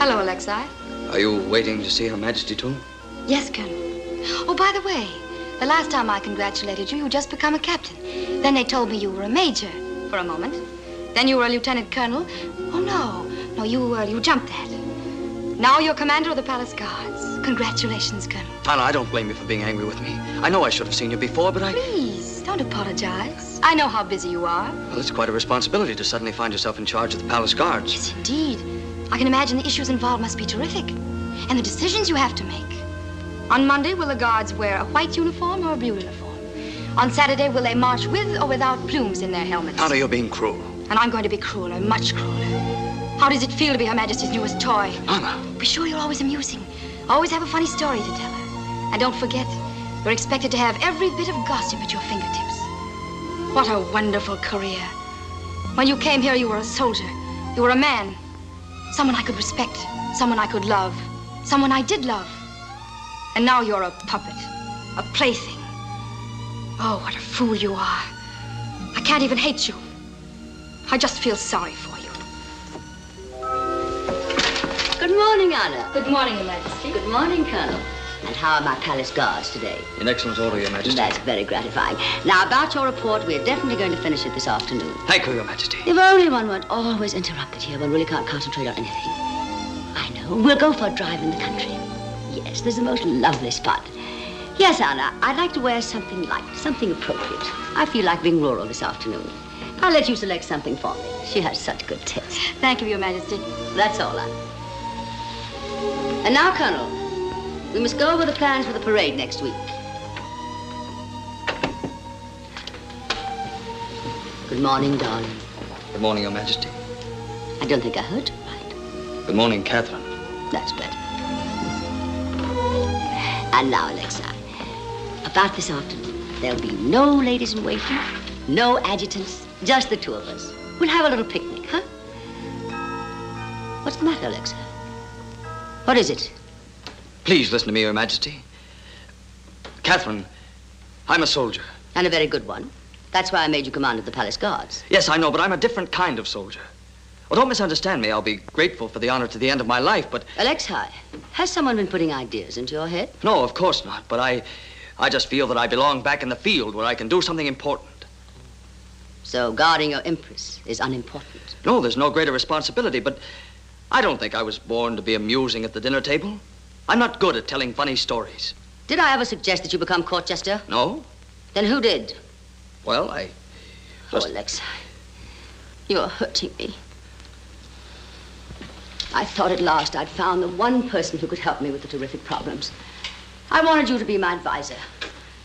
Hello, Alexei.
Are you waiting to see Her Majesty, too?
Yes, Colonel. Oh, by the way, the last time I congratulated you, you just become a captain. Then they told me you were a major for a moment. Then you were a lieutenant colonel. Oh, no, you jumped that. Now you're commander of the palace guards. Congratulations, Colonel.
Anna, I don't blame you for being angry with me. I know I should have seen you before, but
Please, don't apologize. I know how busy you are.
Well, it's quite a responsibility to suddenly find yourself in charge of the palace guards.
Yes, indeed. I can imagine the issues involved must be terrific. And the decisions you have to make. On Monday, will the guards wear a white uniform or a blue uniform? On Saturday, will they march with or without plumes in their helmets?
Anna, you're being cruel.
And I'm going to be crueler, much crueler. How does it feel to be Her Majesty's newest toy?
Anna.
Be sure you're always amusing. Always have a funny story to tell her. And don't forget, you're expected to have every bit of gossip at your fingertips. What a wonderful career. When you came here, you were a soldier. You were a man. Someone I could respect. Someone I could love. Someone I did love. And now you're a puppet. A plaything. Oh, what a fool you are. I can't even hate you. I just feel sorry for you.
Good morning, Anna.
Good morning, Your Majesty.
Good morning, Colonel. And how are my palace guards today?
In excellent order, Your Majesty.
That's very gratifying. Now, about your report, we're definitely going to finish it this afternoon.
Thank you, Your Majesty.
If only one weren't always interrupted here, one really can't concentrate on anything. I know. We'll go for a drive in the country. Yes, there's the most lovely spot. Yes, Anna, I'd like to wear something light, something appropriate. I feel like being rural this afternoon. I'll let you select something for me. She has such good taste.
Thank you, Your Majesty.
That's all, Anna. And now, Colonel, we must go over the plans for the parade next week. Good morning, darling.
Good morning, Your Majesty.
I don't think I heard you right.
Good morning, Catherine.
That's better. And now, Alexei, about this afternoon, there'll be no ladies in waiting, no adjutants, just the two of us. We'll have a little picnic, huh? What's the matter, Alexei? What is it?
Please listen to me, Your Majesty. Catherine, I'm a soldier.
And a very good one. That's why I made you commander of the palace guards.
Yes, I know, but I'm a different kind of soldier. Well, don't misunderstand me. I'll be grateful for the honor to the end of my life, but...
Alexei, has someone been putting ideas into your head?
No, of course not. But I just feel that I belong back in the field where I can do something important.
So guarding your Empress is unimportant?
No, there's no greater responsibility, but I don't think I was born to be amusing at the dinner table. I'm not good at telling funny stories.
Did I ever suggest that you become court jester?
No.
Then who did?
Well,
Oh, Alexei, you're hurting me. I thought at last I'd found the one person who could help me with the terrific problems. I wanted you to be my advisor.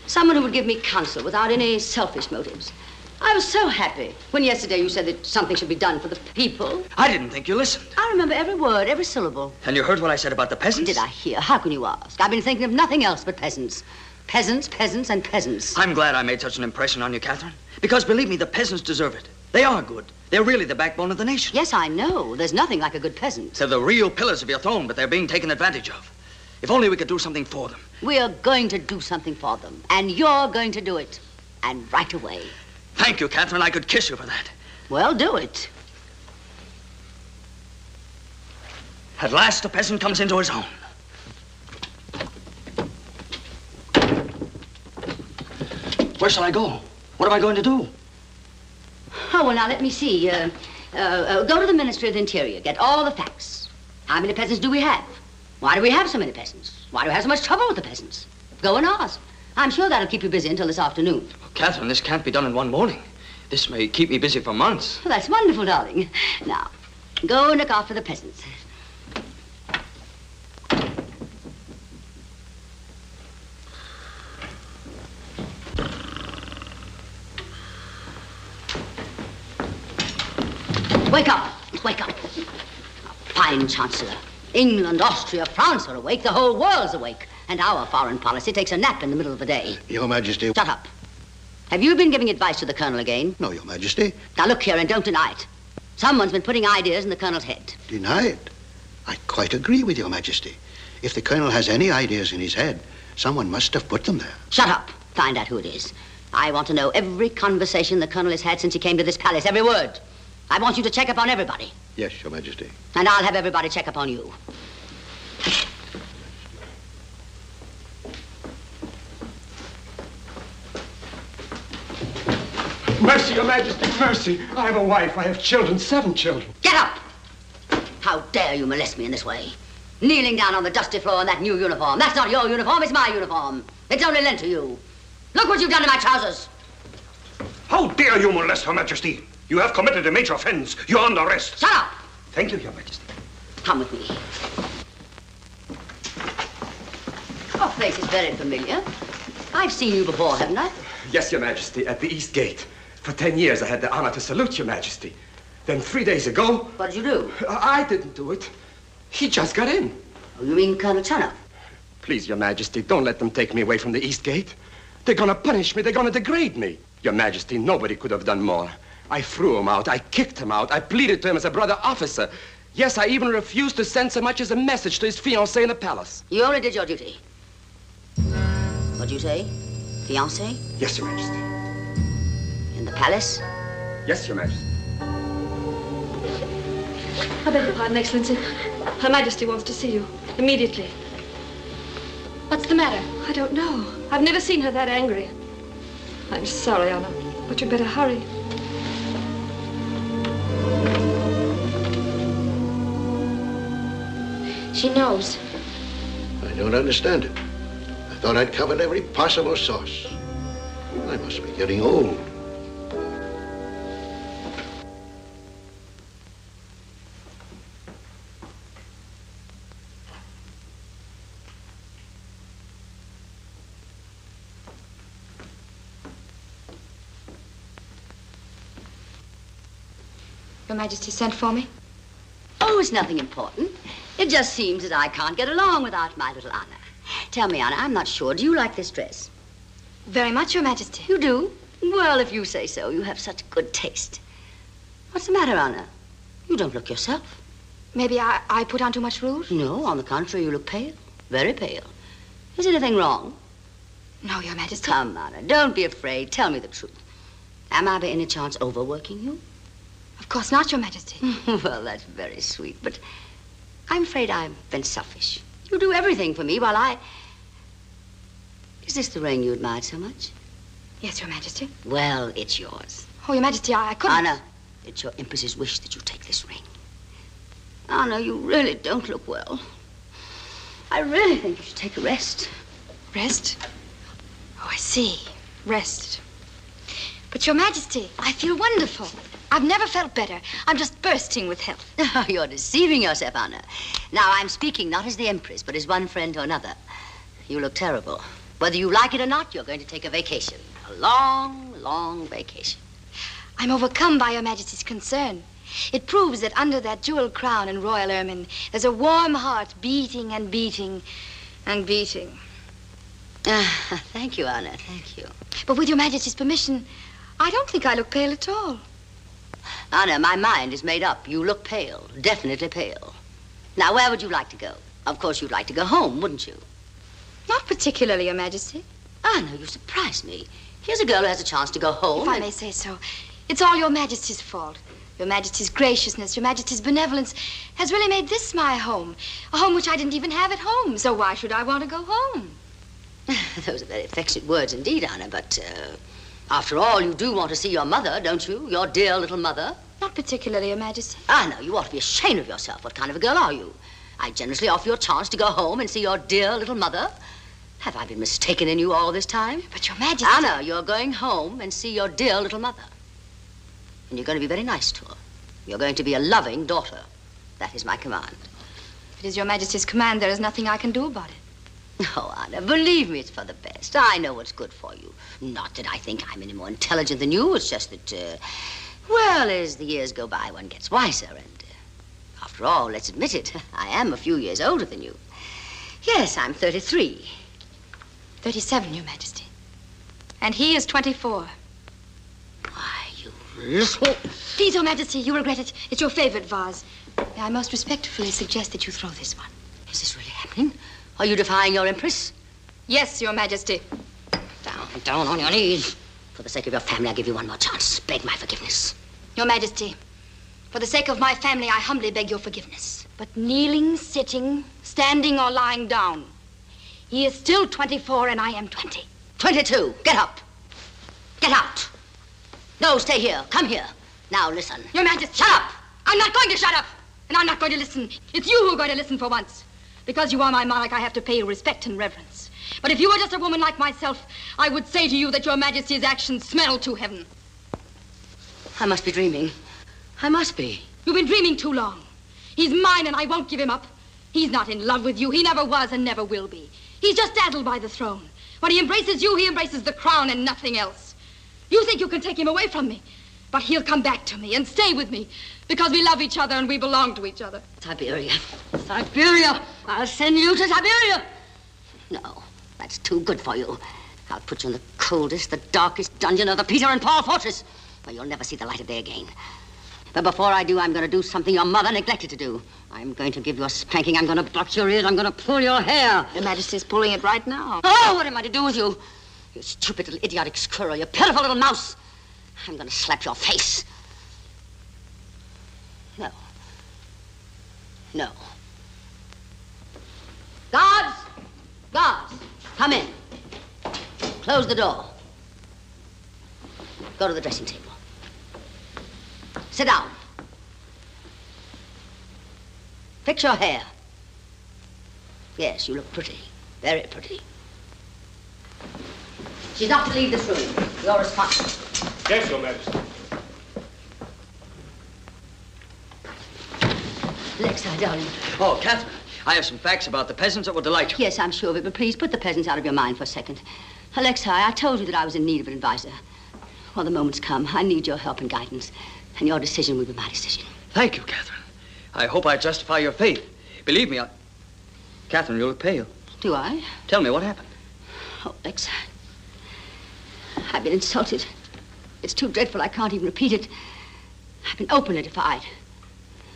Someone who would give me counsel without any selfish motives. I was so happy when yesterday you said that something should be done for the people.
I didn't think you listened.
I remember every word, every syllable.
And you heard what I said about the peasants?
Did I hear? How can you ask? I've been thinking of nothing else but peasants. Peasants, peasants, and peasants.
I'm glad I made such an impression on you, Catherine. Because believe me, the peasants deserve it. They are good. They're really the backbone of the nation.
Yes, I know. There's nothing like a good peasant.
They're the real pillars of your throne, but they're being taken advantage of. If only we could do something for them.
We're going to do something for them. And you're going to do it. And right away.
Thank you, Catherine. I could kiss you for that.
Well, do it.
At last, the peasant comes into his own. Where shall I go? What am I going to do?
Oh, well, now, let me see. Go to the Ministry of the Interior. Get all the facts. How many peasants do we have? Why do we have so many peasants? Why do we have so much trouble with the peasants? Go and ask. I'm sure that'll keep you busy until this afternoon.
Oh, Catherine, this can't be done in one morning. This may keep me busy for months.
Well, that's wonderful, darling. Now, go and look after the peasants. Wake up! Wake up! Fine Chancellor. England, Austria, France are awake. The whole world's awake. And our foreign policy takes a nap in the middle of the day.
Your Majesty.
Shut up. Have you been giving advice to the Colonel again?
No, Your Majesty.
Now look here and don't deny it. Someone's been putting ideas in the Colonel's head.
Deny it? I quite agree with Your Majesty. If the Colonel has any ideas in his head, someone must have put them there.
Shut up. Find out who it is. I want to know every conversation the Colonel has had since he came to this palace, every word. I want you to check up on everybody.
Yes, Your Majesty.
And I'll have everybody check up on you.
Mercy, Your Majesty, mercy. I have a wife, I have children, 7 children.
Get up! How dare you molest me in this way? Kneeling down on the dusty floor in that new uniform. That's not your uniform, it's my uniform. It's only lent to you. Look what you've done to my trousers.
How dare you molest Her Majesty? You have committed a major offense. You're under arrest.
Shut up!
Thank you, Your Majesty.
Come with me. Your face is very familiar. I've seen you before, haven't I?
Yes, Your Majesty, at the East Gate. For 10 years, I had the honor to salute Your Majesty. Then 3 days ago...
What did you do?
I didn't do it. He just got in.
Oh, you mean Colonel Chernoff?
Please, Your Majesty, don't let them take me away from the East Gate. They're gonna punish me. They're gonna degrade me. Your Majesty, nobody could have done more. I threw him out. I kicked him out. I pleaded to him as a brother officer. Yes, I even refused to send so much as a message to his fiancée in the palace.
You only did your duty. What'd you say? Fiancée?
Yes, Your Majesty.
In the palace?
Yes, Your Majesty.
I beg your pardon, Excellency. Her Majesty wants to see you. Immediately.
What's the matter?
I don't know. I've never seen her that angry. I'm sorry, Anna, but you'd better hurry.
She knows.
I don't understand it. I thought I'd covered every possible source. I must be getting old.
Your Majesty sent for me?
Oh, it's nothing important. It just seems that I can't get along without my little Anna. Tell me, Anna, I'm not sure. Do you like this dress?
Very much, Your Majesty.
You do? Well, if you say so, you have such good taste. What's the matter, Anna? You don't look yourself.
Maybe I put on too much rouge?
No, on the contrary, you look pale. Very pale. Is anything wrong?
No, Your Majesty.
Come, Anna, don't be afraid. Tell me the truth. Am I by any chance overworking you?
Of course not, Your Majesty.
Well, that's very sweet, but I'm afraid I've been selfish. You do everything for me while I... Is this the ring you admired so much?
Yes, Your Majesty.
Well, it's yours.
Oh, Your Majesty, I couldn't...
Anna, it's your Empress's wish that you take this ring. Anna, you really don't look well. I really think you should take a rest.
Rest? Oh, I see. Rest. But, Your Majesty, I feel wonderful. I've never felt better. I'm just bursting with health.
You're deceiving yourself, Anna. Now, I'm speaking not as the Empress, but as one friend to another. You look terrible. Whether you like it or not, you're going to take a vacation. A long, long vacation.
I'm overcome by Your Majesty's concern. It proves that under that jeweled crown and royal ermine, there's a warm heart beating and beating and beating.
Thank you, Anna, thank you.
But with Your Majesty's permission, I don't think I look pale at all.
Anna, my mind is made up. You look pale, definitely pale. Now, where would you like to go? Of course, you'd like to go home, wouldn't you?
Not particularly, Your Majesty.
Anna, you surprise me. Here's a girl who has a chance to go home.
If I may say so, it's all Your Majesty's fault. Your Majesty's graciousness, Your Majesty's benevolence has really made this my home. A home which I didn't even have at home. So why should I want to go home?
Those are very affectionate words indeed, Anna, but after all, you do want to see your mother, don't you? Your dear little mother.
Not particularly, Your Majesty.
Anna, you ought to be ashamed of yourself. What kind of a girl are you? I generously offer you a chance to go home and see your dear little mother. Have I been mistaken in you all this time?
But Your Majesty...
Anna, you're going home and see your dear little mother. And you're going to be very nice to her. You're going to be a loving daughter. That is my command.
If it is Your Majesty's command, there is nothing I can do about it.
Oh, Anna, believe me, it's for the best. I know what's good for you. Not that I think I'm any more intelligent than you. It's just that, well, as the years go by, one gets wiser. And after all, let's admit it, I am a few years older than you. Yes, I'm 33.
37, Your Majesty. And he is 24.
Why, you little...
Please, Your Majesty, you regret it. It's your favorite vase. May I most respectfully suggest that you throw this one.
Is this really happening? Are you defying your Empress?
Yes, Your Majesty.
Down on your knees. For the sake of your family, I give you one more chance. Beg my forgiveness.
Your Majesty, for the sake of my family, I humbly beg your forgiveness. But kneeling, sitting, standing, or lying down, he is still 24 and I am 20.
22. Get up. Get out. No, stay here. Come here. Now, listen.
Your Majesty.
Shut up.
I'm not going to shut up. And I'm not going to listen. It's you who are going to listen for once. Because you are my monarch, I have to pay you respect and reverence. But if you were just a woman like myself, I would say to you that Your Majesty's actions smell to heaven.
I must be dreaming. I must be.
You've been dreaming too long. He's mine and I won't give him up. He's not in love with you. He never was and never will be. He's just dazzled by the throne. When he embraces you, he embraces the crown and nothing else. You think you can take him away from me, but he'll come back to me and stay with me because we love each other and we belong to each other.
Siberia. Siberia! I'll send you to Siberia! No, that's too good for you. I'll put you in the coldest, the darkest dungeon of the Peter and Paul Fortress, where you'll never see the light of day again. But before I do, I'm going to do something your mother neglected to do. I'm going to give you a spanking. I'm going to box your ears. I'm going to pull your hair.
Your Majesty's pulling it right now.
Oh, what am I to do with you? You stupid little idiotic squirrel. You pitiful little mouse. I'm going to slap your face. No. No. Guards! Guards! Come in. Close the door. Go to the dressing table. Sit down. Fix your hair. Yes, you look pretty. Very pretty. She's not to leave this room. You're responsible.
Yes, Your Majesty.
Alexei, darling.
Oh, Catherine, I have some facts about the peasants that will delight you.
Yes, I'm sure of it, but please put the peasants out of your mind for a second. Alexei, I told you that I was in need of an advisor. Well, the moment's come. I need your help and guidance, and your decision will be my decision.
Thank you, Catherine. I hope I justify your faith. Believe me, Catherine, you look pale.
Do I?
Tell me what happened.
Oh, Alexei, I've been insulted. It's too dreadful. I can't even repeat it. I've been openly defied.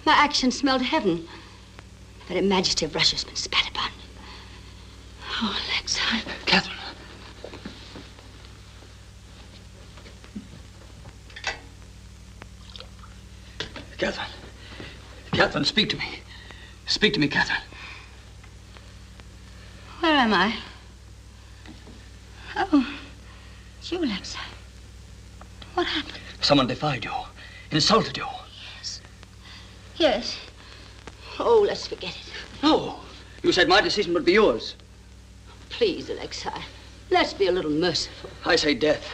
My actions smell to heaven. The very majesty of Russia has been spat upon. Oh, Alexei.
Catherine. Catherine. Catherine, speak to me. Speak to me, Catherine.
Where am I? Oh, it's you, Alexei. What happened?
Someone defied you, insulted you.
Yes. Yes. Oh, let's forget it.
No. You said my decision would be yours.
Please, Alexei, let's be a little merciful.
I say death.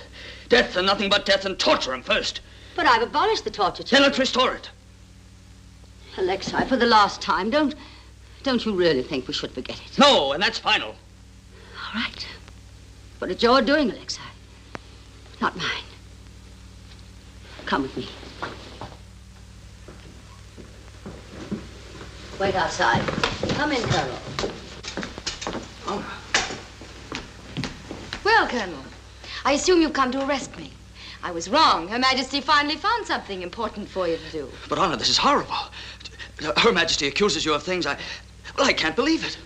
Death and nothing but death, and torture him first.
But I've abolished the torture.
Then let's restore it.
Alexei, for the last time, don't you really think we should forget it?
No, and that's final.
right. But it's your doing, Alexei. Not mine. Come with me. Wait outside. Come in, Colonel.
Well, Colonel, I assume you've come to arrest me. I was wrong. Her Majesty finally found something important for you to do.
But, Honor, this is horrible. Her Majesty accuses you of things I can't believe it.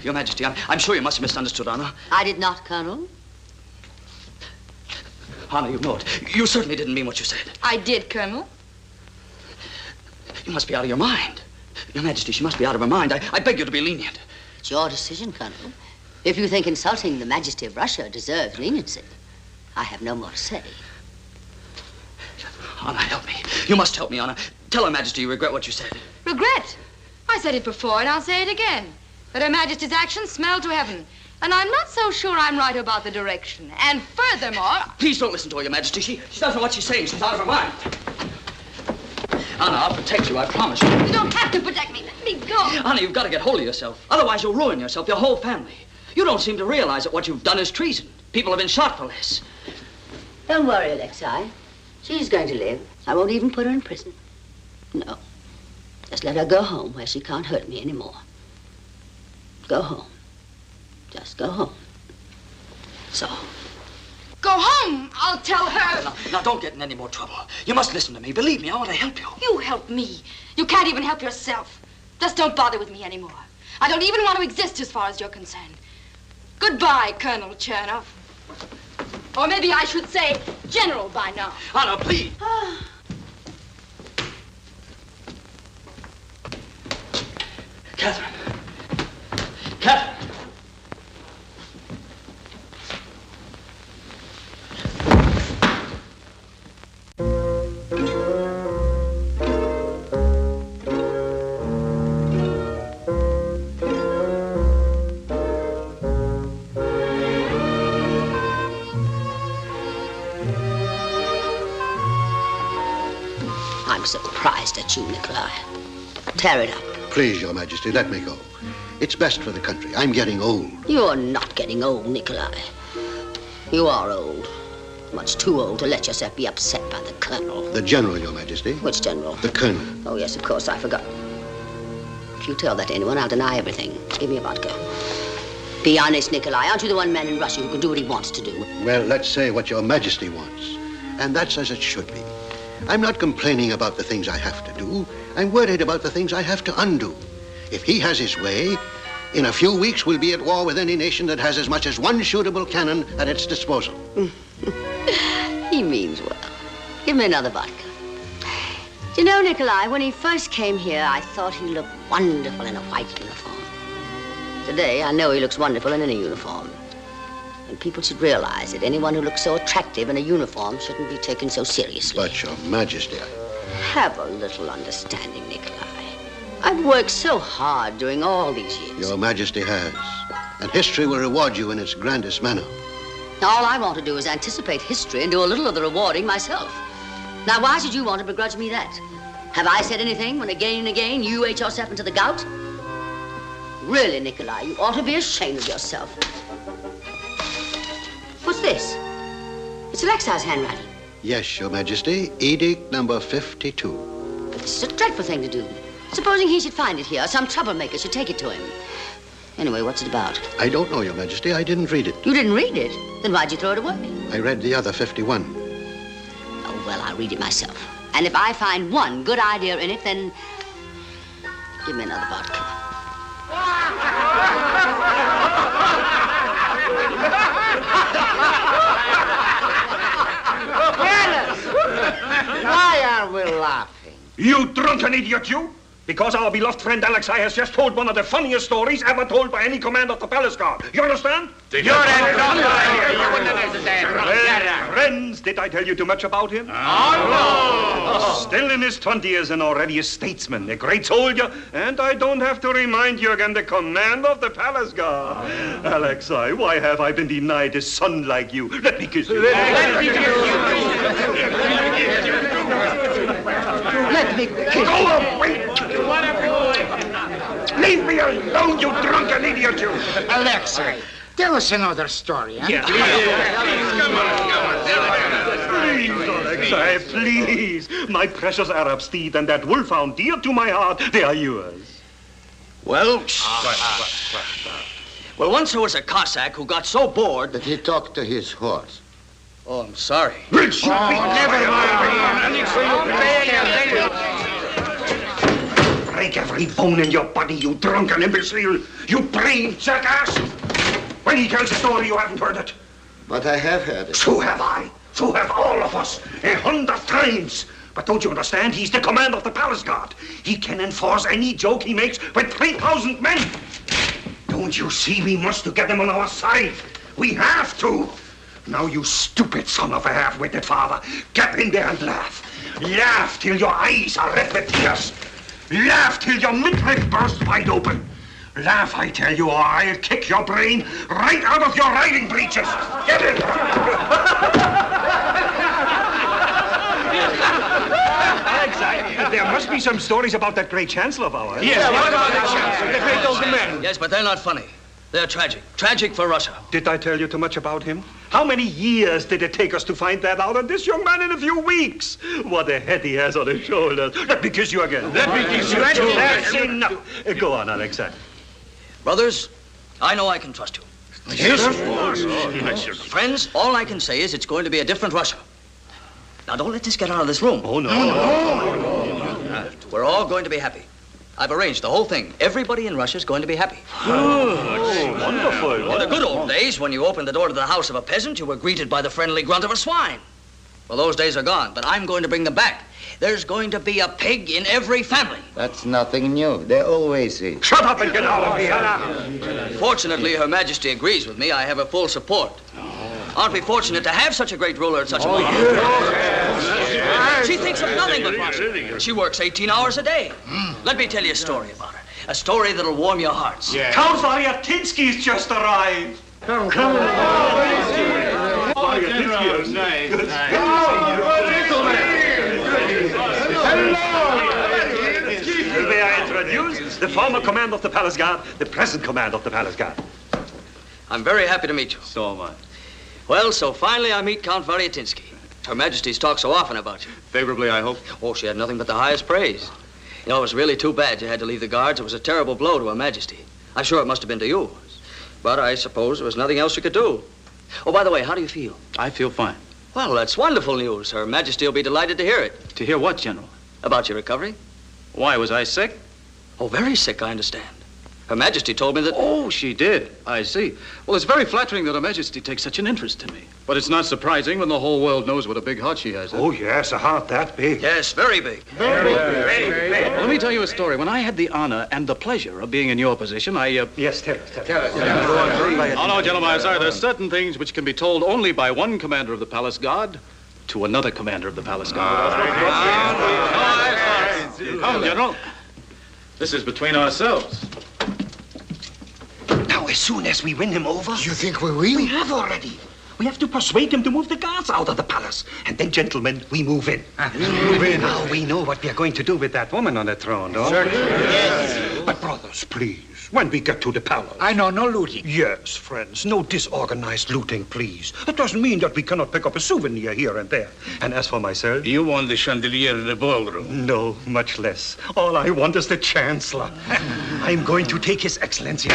Your Majesty, I'm sure you must have misunderstood, Honor.
I did not, Colonel.
Honor, you know it. You certainly didn't mean what you said.
I did, Colonel.
You must be out of your mind. Your Majesty, she must be out of her mind. I beg you to be lenient.
It's your decision, Colonel. If you think insulting the Majesty of Russia deserves leniency, I have no more to say.
Honor, help me. You must help me, Honor. Tell Her Majesty you regret what you said.
Regret? I said it before, and I'll say it again. That Her Majesty's actions smell to heaven. And I'm not so sure I'm right about the direction. And furthermore...
Please don't listen to her, Your Majesty. She doesn't know what she's saying. She's out of her mind. Anna, I'll protect you, I promise you.
You don't have to protect me. Let me go.
Anna, you've got to get hold of yourself. Otherwise, you'll ruin yourself, your whole family. You don't seem to realize that what you've done is treason. People have been shot for this.
Don't worry, Alexei. She's going to live. I won't even put her in prison. No. Just let her go home where she can't hurt me anymore. Go home. Just go home. So.
Go home, I'll tell her.
Now, don't get in any more trouble. You must listen to me. Believe me, I want to help you.
You help me. You can't even help yourself. Just don't bother with me anymore. I don't even want to exist as far as you're concerned. Goodbye, Colonel Chernoff. Or maybe I should say General by now.
Anna, please. Catherine. Catherine.
I'm surprised at you, Nikolai. Tear it up.
Please, Your Majesty, let me go. It's best for the country. I'm getting old.
You're not getting old, Nikolai. You are old. Much too old to let yourself be upset by the colonel.
The general, Your Majesty.
Which general?
The colonel.
Oh, yes, of course, I forgot. If you tell that to anyone, I'll deny everything. Give me a vodka. Be honest, Nikolai. Aren't you the one man in Russia who can do what he wants to do?
Well, let's say what Your Majesty wants. And that's as it should be. I'm not complaining about the things I have to do. I'm worried about the things I have to undo. If he has his way, in a few weeks we'll be at war with any nation that has as much as one shootable cannon at its disposal.
He means well. Give me another vodka. Do you know, Nikolai, when he first came here, I thought he looked wonderful in a white uniform. Today, I know he looks wonderful in any uniform. And people should realize that anyone who looks so attractive in a uniform shouldn't be taken so seriously.
But, Your Majesty,
Have a little understanding, Nikolai. I've worked so hard during all these years.
Your Majesty has. And history will reward you in its grandest manner.
All I want to do is anticipate history and do a little of the rewarding myself. Now, why should you want to begrudge me that? Have I said anything when again and again you ate yourself into the gout? Really, Nikolai, you ought to be ashamed of yourself. What's this? It's Alexei's handwriting.
Yes, Your Majesty. Edict number 52.
But this is a dreadful thing to do. Supposing he should find it here, or some troublemaker should take it to him. Anyway, what's it about?
I don't know, Your Majesty. I didn't read it.
You didn't read it? Then why'd you throw it away?
I read the other 51.
Oh, well, I'll read it myself. And if I find one good idea in it, then give me another vodka.
Why are we laughing?
You drunken idiot, you! Because our beloved friend Alexei has just told one of the funniest stories ever told by any commander of the palace guard. You understand? Friends, did I tell you too much about him?
Oh, no!
Still in his 20s and already a statesman, a great soldier, and I don't have to remind you again, the commander of the palace guard. Alexei, why have I been denied a son like you? Let me kiss you.
Let me kiss you.
Go away! Leave me alone, you drunken idiot, you!
Alexei,
Tell us another story, huh?
Yeah. Please, Alexei, please. My precious Arab steed and that wolfhound dear to my heart, they are yours.
Well, well, once there was a Cossack who got so bored
that he talked to his horse.
Oh, I'm sorry.
Never
Break every bone in your body, you drunken imbecile! You brain jackass! When he tells a story, you haven't heard it.
But I have heard it.
So have I. So have all of us. 100 times. But don't you understand? He's the commander of the palace guard. He can enforce any joke he makes with 3,000 men. Don't you see we must to get him on our side? We have to. Now, you stupid son of a half-witted father, get in there and laugh. Laugh till your eyes are red with tears. Laugh till your midriff bursts wide open. Laugh, I tell you, or I'll kick your brain right out of your riding breeches. Get in. There must be some stories about that great chancellor of ours.
Yes,
what about that chancellor? The great old man.
Yes, but they're not funny. They're tragic. Tragic for Russia.
Did I tell you too much about him? How many years did it take us to find that out? And this young man in a few weeks. What a head he has on his shoulders. Let me kiss you again. Let me kiss you too. That's enough. Go on, Alexei.
Brothers, I know I can trust you.
Yes, of course.
Friends, all I can say is it's going to be a different Russia. Now, don't let this get out of this room.
Oh, no.
We're all going to be happy. I've arranged the whole thing. Everybody in Russia is going to be happy.
Wonderful.
In the good old days, when you opened the door to the house of a peasant, you were greeted by the friendly grunt of a swine. Well, those days are gone, but I'm going to bring them back. There's going to be a pig in every family.
That's nothing new. They always is.
Shut up and get out of here.
Fortunately, Her Majesty agrees with me. I have her full support. Aren't we fortunate to have such a great ruler at such a moment? She thinks of nothing but Russia. She works 18 hours a day. Let me tell you a story about her. A story that'll warm your hearts.
Count Variatinsky's just arrived. Come. May I introduce the former commander of the palace guard, the present commander of the palace guard.
I'm very happy to meet you.
So am I.
Well, so finally I meet Count Variatinsky. Her Majesty's talked so often about you.
Favorably, I hope.
Oh, she had nothing but the highest praise. You know, it was really too bad you had to leave the Guards. It was a terrible blow to Her Majesty. I'm sure it must have been to you. But I suppose there was nothing else you could do. Oh, by the way, how do you feel?
I feel fine.
Well, that's wonderful news. Her Majesty will be delighted to hear it.
To hear what, General?
About your recovery.
Why, was I sick?
Oh, very sick, I understand. Her Majesty told me that...
Oh, she did. I see. Well, it's very flattering that Her Majesty takes such an interest in me. But it's not surprising when the whole world knows what a big heart she has.
Oh, yes, a heart that big.
Yes, very big.
Very big. Well, let me tell you a story. When I had the honor and the pleasure of being in your position,
Yes, tell us.
Oh, no, gentlemen, I'm sorry. There are certain things which can be told only by one commander of the palace guard to another commander of the palace guard. Come, General. This is between ourselves.
Now, as soon as we win him over...
You think we will?
We have already. We have to persuade him to move the guards out of the palace. And then, gentlemen, we move in. Now we know what we are going to do with that woman on the throne, don't we?
Yes.
But, brothers, please, when we get to the palace...
I know, no looting.
Yes, friends, no disorganized looting, please. That doesn't mean that we cannot pick up a souvenir here and there. And as for myself...
You want the chandelier in the ballroom?
No, much less. All I want is the Chancellor. I'm going to take His Excellency...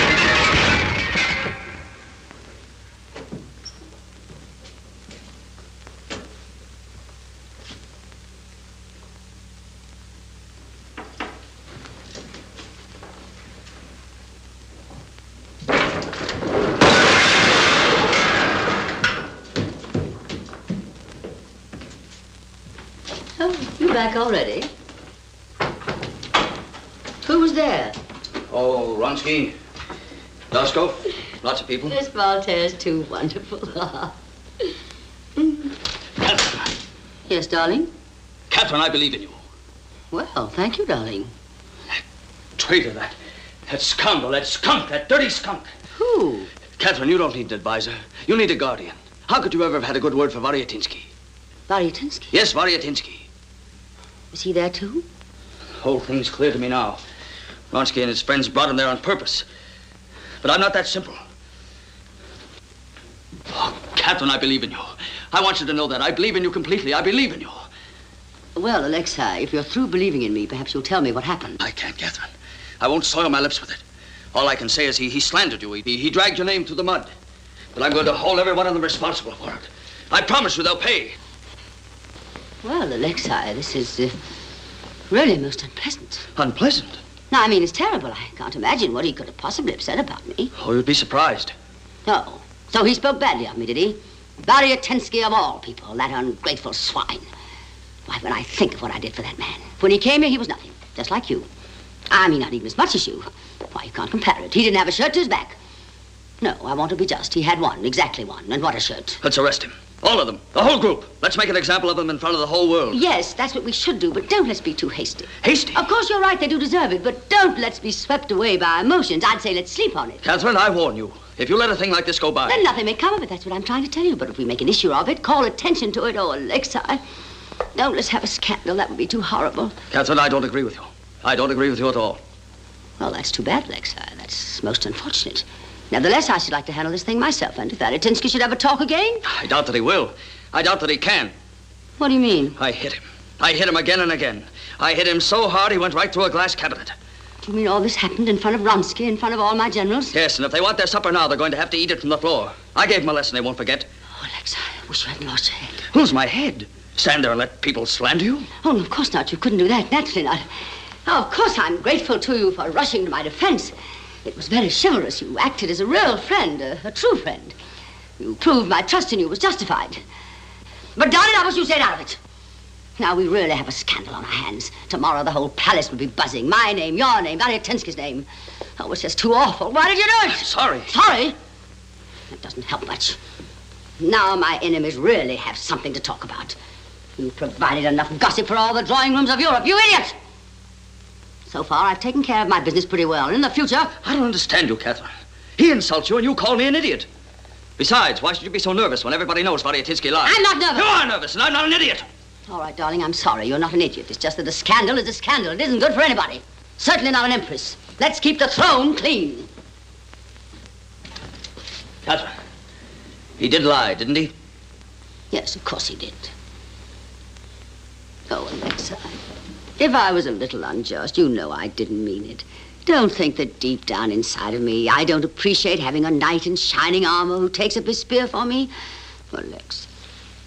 You back already? Who was there?
Oh, Ronsky, Doskov, lots of people.
This Voltaire's too wonderful.
Catherine.
Yes, darling?
Catherine, I believe in you.
Well, thank you, darling.
Traitor, that scoundrel, that skunk, that dirty skunk.
Who?
Catherine, you don't need an advisor. You need a guardian. How could you ever have had a good word for Variatinsky?
Variatinsky?
Yes, Variatinsky.
Was he there, too?
The whole thing's clear to me now. Ronsky and his friends brought him there on purpose. But I'm not that simple. Catherine, I believe in you. I want you to know that. I believe in you completely. I believe in you.
Well, Alexei, if you're through believing in me, perhaps you'll tell me what happened.
I can't, Catherine. I won't soil my lips with it. All I can say is he slandered you. He dragged your name through the mud. But I'm going to hold every one of them responsible for it. I promise you they'll pay.
Well, Alexei, this is really most unpleasant.
Unpleasant?
No, I mean, it's terrible. I can't imagine what he could have possibly have said about me.
Oh, you'd be surprised.
No. So he spoke badly of me, did he? Eythe of all people, that ungrateful swine. Why, when I think of what I did for that man. When he came here, he was nothing, just like you. I mean, not even as much as you. Why, you can't compare it. He didn't have a shirt to his back. No, I want to be just. He had one, exactly one. And what a shirt.
Let's arrest him. All of them. The whole group. Let's make an example of them in front of the whole world.
Yes, that's what we should do, but don't let's be too hasty.
Hasty?
Of course, you're right. They do deserve it, but don't let's be swept away by emotions. I'd say let's sleep on it.
Catherine, I warn you. If you let a thing like this go by...
Then nothing may come of it. That's what I'm trying to tell you. But if we make an issue of it, call attention to it, oh, Alexei, don't let's have a scandal. That would be too horrible.
Catherine, I don't agree with you. I don't agree with you at all.
Well, that's too bad, Alexei. That's most unfortunate. Nevertheless, I should like to handle this thing myself, and if Eythe should ever talk again...
I doubt that he will. I doubt that he can.
What do you mean?
I hit him. I hit him again and again. I hit him so hard he went right through a glass cabinet.
You mean all this happened in front of Vronsky, in front of all my generals?
Yes, and if they want their supper now, they're going to have to eat it from the floor. I gave them a lesson they won't forget.
Oh, Alexei, I wish you hadn't lost your head.
Lose my head? Stand there and let people slander you?
Oh, no, of course not. You couldn't do that. Naturally not. Oh, of course I'm grateful to you for rushing to my defense. It was very chivalrous. You acted as a real friend, a true friend. You proved my trust in you was justified. But darn it, I wish you stayed out of it. Now we really have a scandal on our hands. Tomorrow the whole palace will be buzzing. My name, your name, Eythe's name. Oh, it's just too awful. Why did you do it?
Sorry.
Sorry? That doesn't help much. Now my enemies really have something to talk about. You provided enough gossip for all the drawing rooms of Europe, you idiot! So far, I've taken care of my business pretty well. And in the future...
I don't understand you, Catherine. He insults you and you call me an idiot. Besides, why should you be so nervous when everybody knows Eythe lies?
I'm not nervous.
You are nervous, and I'm not an idiot.
All right, darling, I'm sorry. You're not an idiot. It's just that a scandal is a scandal. It isn't good for anybody. Certainly not an empress. Let's keep the throne clean.
Catherine, he did lie, didn't he?
Yes, of course he did. Oh, Alexei, if I was a little unjust, you know I didn't mean it. Don't think that deep down inside of me, I don't appreciate having a knight in shining armor who takes up his spear for me. Alexei,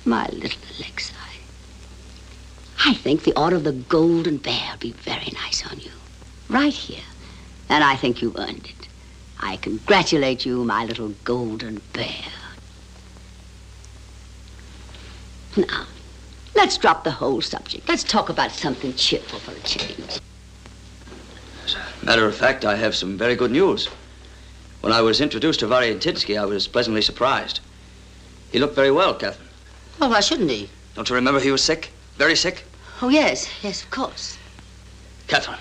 my little Alexei, I think the Order of the Golden Bear would be very nice on you. Right here. And I think you've earned it. I congratulate you, my little golden bear. Now, let's drop the whole subject. Let's talk about something cheerful for a change.
As a matter of fact, I have some very good news. When I was introduced to Eythe, I was pleasantly surprised. He looked very well, Catherine.
Well, why shouldn't he?
Don't you remember he was sick? Very sick?
Oh, yes. Yes, of course.
Catherine,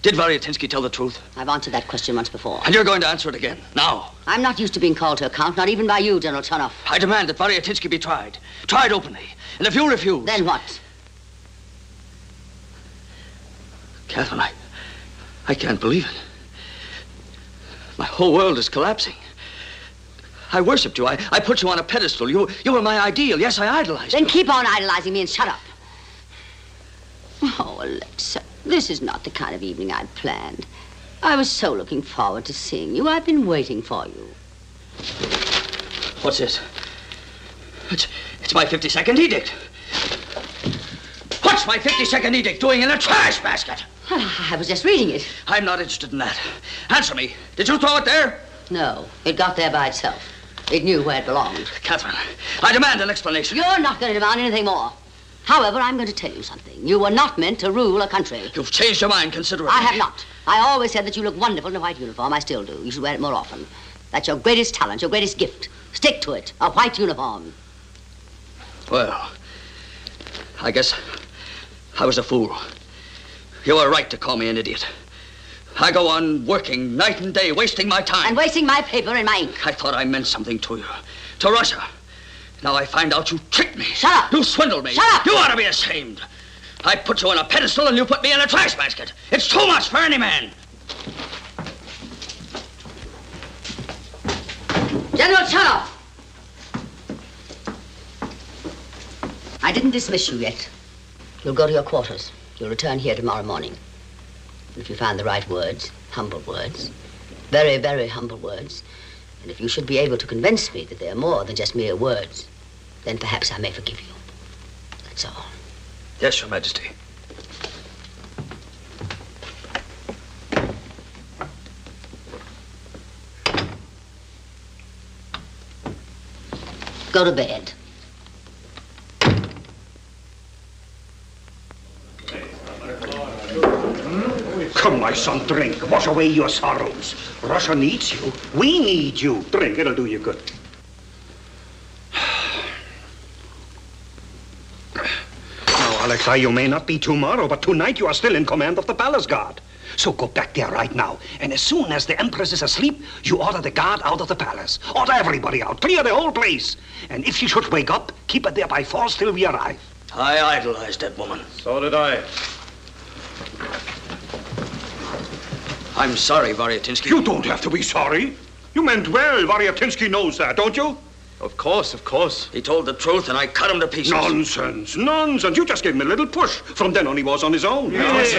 did Eythe tell the truth?
I've answered that question once before.
And you're going to answer it again, now.
I'm not used to being called to account, not even by you, General Chernoff.
I demand that Eythe be tried. Tried openly. And if you refuse...
Then what?
Catherine, I can't believe it. My whole world is collapsing. I worshipped you. I put you on a pedestal. You were my ideal. Yes, I idolized you.
Then keep on idolizing me and shut up. Oh, Alexei, this is not the kind of evening I'd planned. I was so looking forward to seeing you. I've been waiting for you.
What's this? It's my 52nd edict. What's my 52nd edict doing in a trash basket?
I was just reading it.
I'm not interested in that. Answer me. Did you throw it there?
No, it got there by itself. It knew where it belonged.
Catherine, I demand an explanation.
You're not going to demand anything more. However, I'm going to tell you something. You were not meant to rule a country.
You've changed your mind considerably.
I have not. I always said that you look wonderful in a white uniform. I still do. You should wear it more often. That's your greatest talent, your greatest gift. Stick to it. A white uniform.
Well, I guess I was a fool. You were right to call me an idiot. I go on working night and day, wasting my time.
And wasting my paper and my ink.
I thought I meant something to you. To Russia. Now I find out you tricked me.
Shut up.
You swindled me.
Shut up.
You ought to be ashamed. I put you on a pedestal and you put me in a trash basket. It's too much for any man.
General Chernoff. I didn't dismiss you yet. You'll go to your quarters. You'll return here tomorrow morning. If you find the right words, humble words, very, very humble words, and if you should be able to convince me that they're more than just mere words, then perhaps I may forgive you. That's all.
Yes, Your Majesty.
Go to bed.
Come, my son, drink. Wash away your sorrows. Russia needs you. We need you. Drink, it'll do you good. Now, Alexei, you may not be tomorrow, but tonight you are still in command of the palace guard. So go back there right now, and as soon as the Empress is asleep, you order the guard out of the palace. Order everybody out. Clear the whole place. And if she should wake up, keep her there by force till we arrive.
I idolized that woman.
So did I.
I'm sorry, Variatinsky.
You don't have to be sorry. You meant well. Variatinsky knows that, don't you?
Of course, of course.
He told the truth, and I cut him to pieces.
Nonsense, nonsense. You just gave him a little push. From then on, he was on his own.
Yes.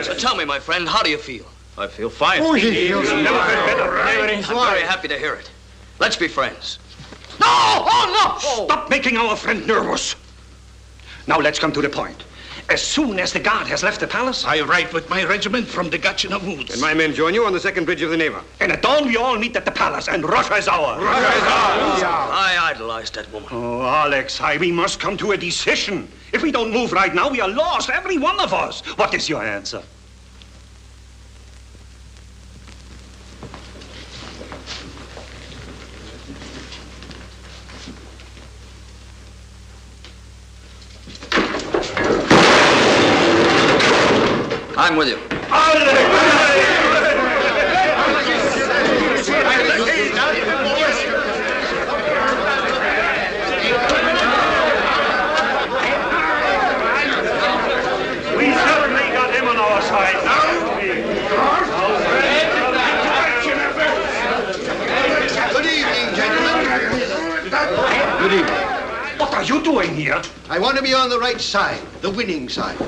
So tell me, my friend, how do you feel?
I feel fine.
Oh, he feels never been better.
I'm very happy to hear it. Let's be friends.
No! Oh, no! Stop making our friend nervous. Now, let's come to the point. As soon as the guard has left the palace,
I ride with my regiment from the Gatchina woods.
And my men join you on the second bridge of the Neva.
And at dawn, we all meet at the palace, and Russia is ours.
Russia is ours. I idolized that woman.
Oh, Alexei, we must come to a decision. If we don't move right now, we are lost, every one of us. What is your answer?
I'm with you.
We certainly got him on our side now.
Good evening, gentlemen.
Good evening. What are you doing here?
I want to be on the right side, the winning side.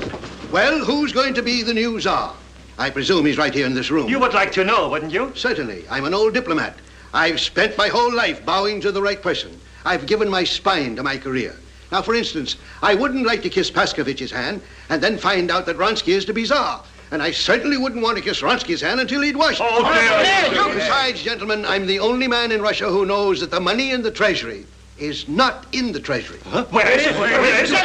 Well, who's going to be the new Tsar? I presume he's right here in this room.
You would like to know, wouldn't you?
Certainly. I'm an old diplomat. I've spent my whole life bowing to the right person. I've given my spine to my career. Now, for instance, I wouldn't like to kiss Paskovich's hand and then find out that Vronsky is to be Tsar. And I certainly wouldn't want to kiss Vronsky's hand until he'd washed it.
Oh, dear.
Besides, gentlemen, I'm the only man in Russia who knows that the money in the treasury is not in the treasury.
Huh? Where is it? Where is it?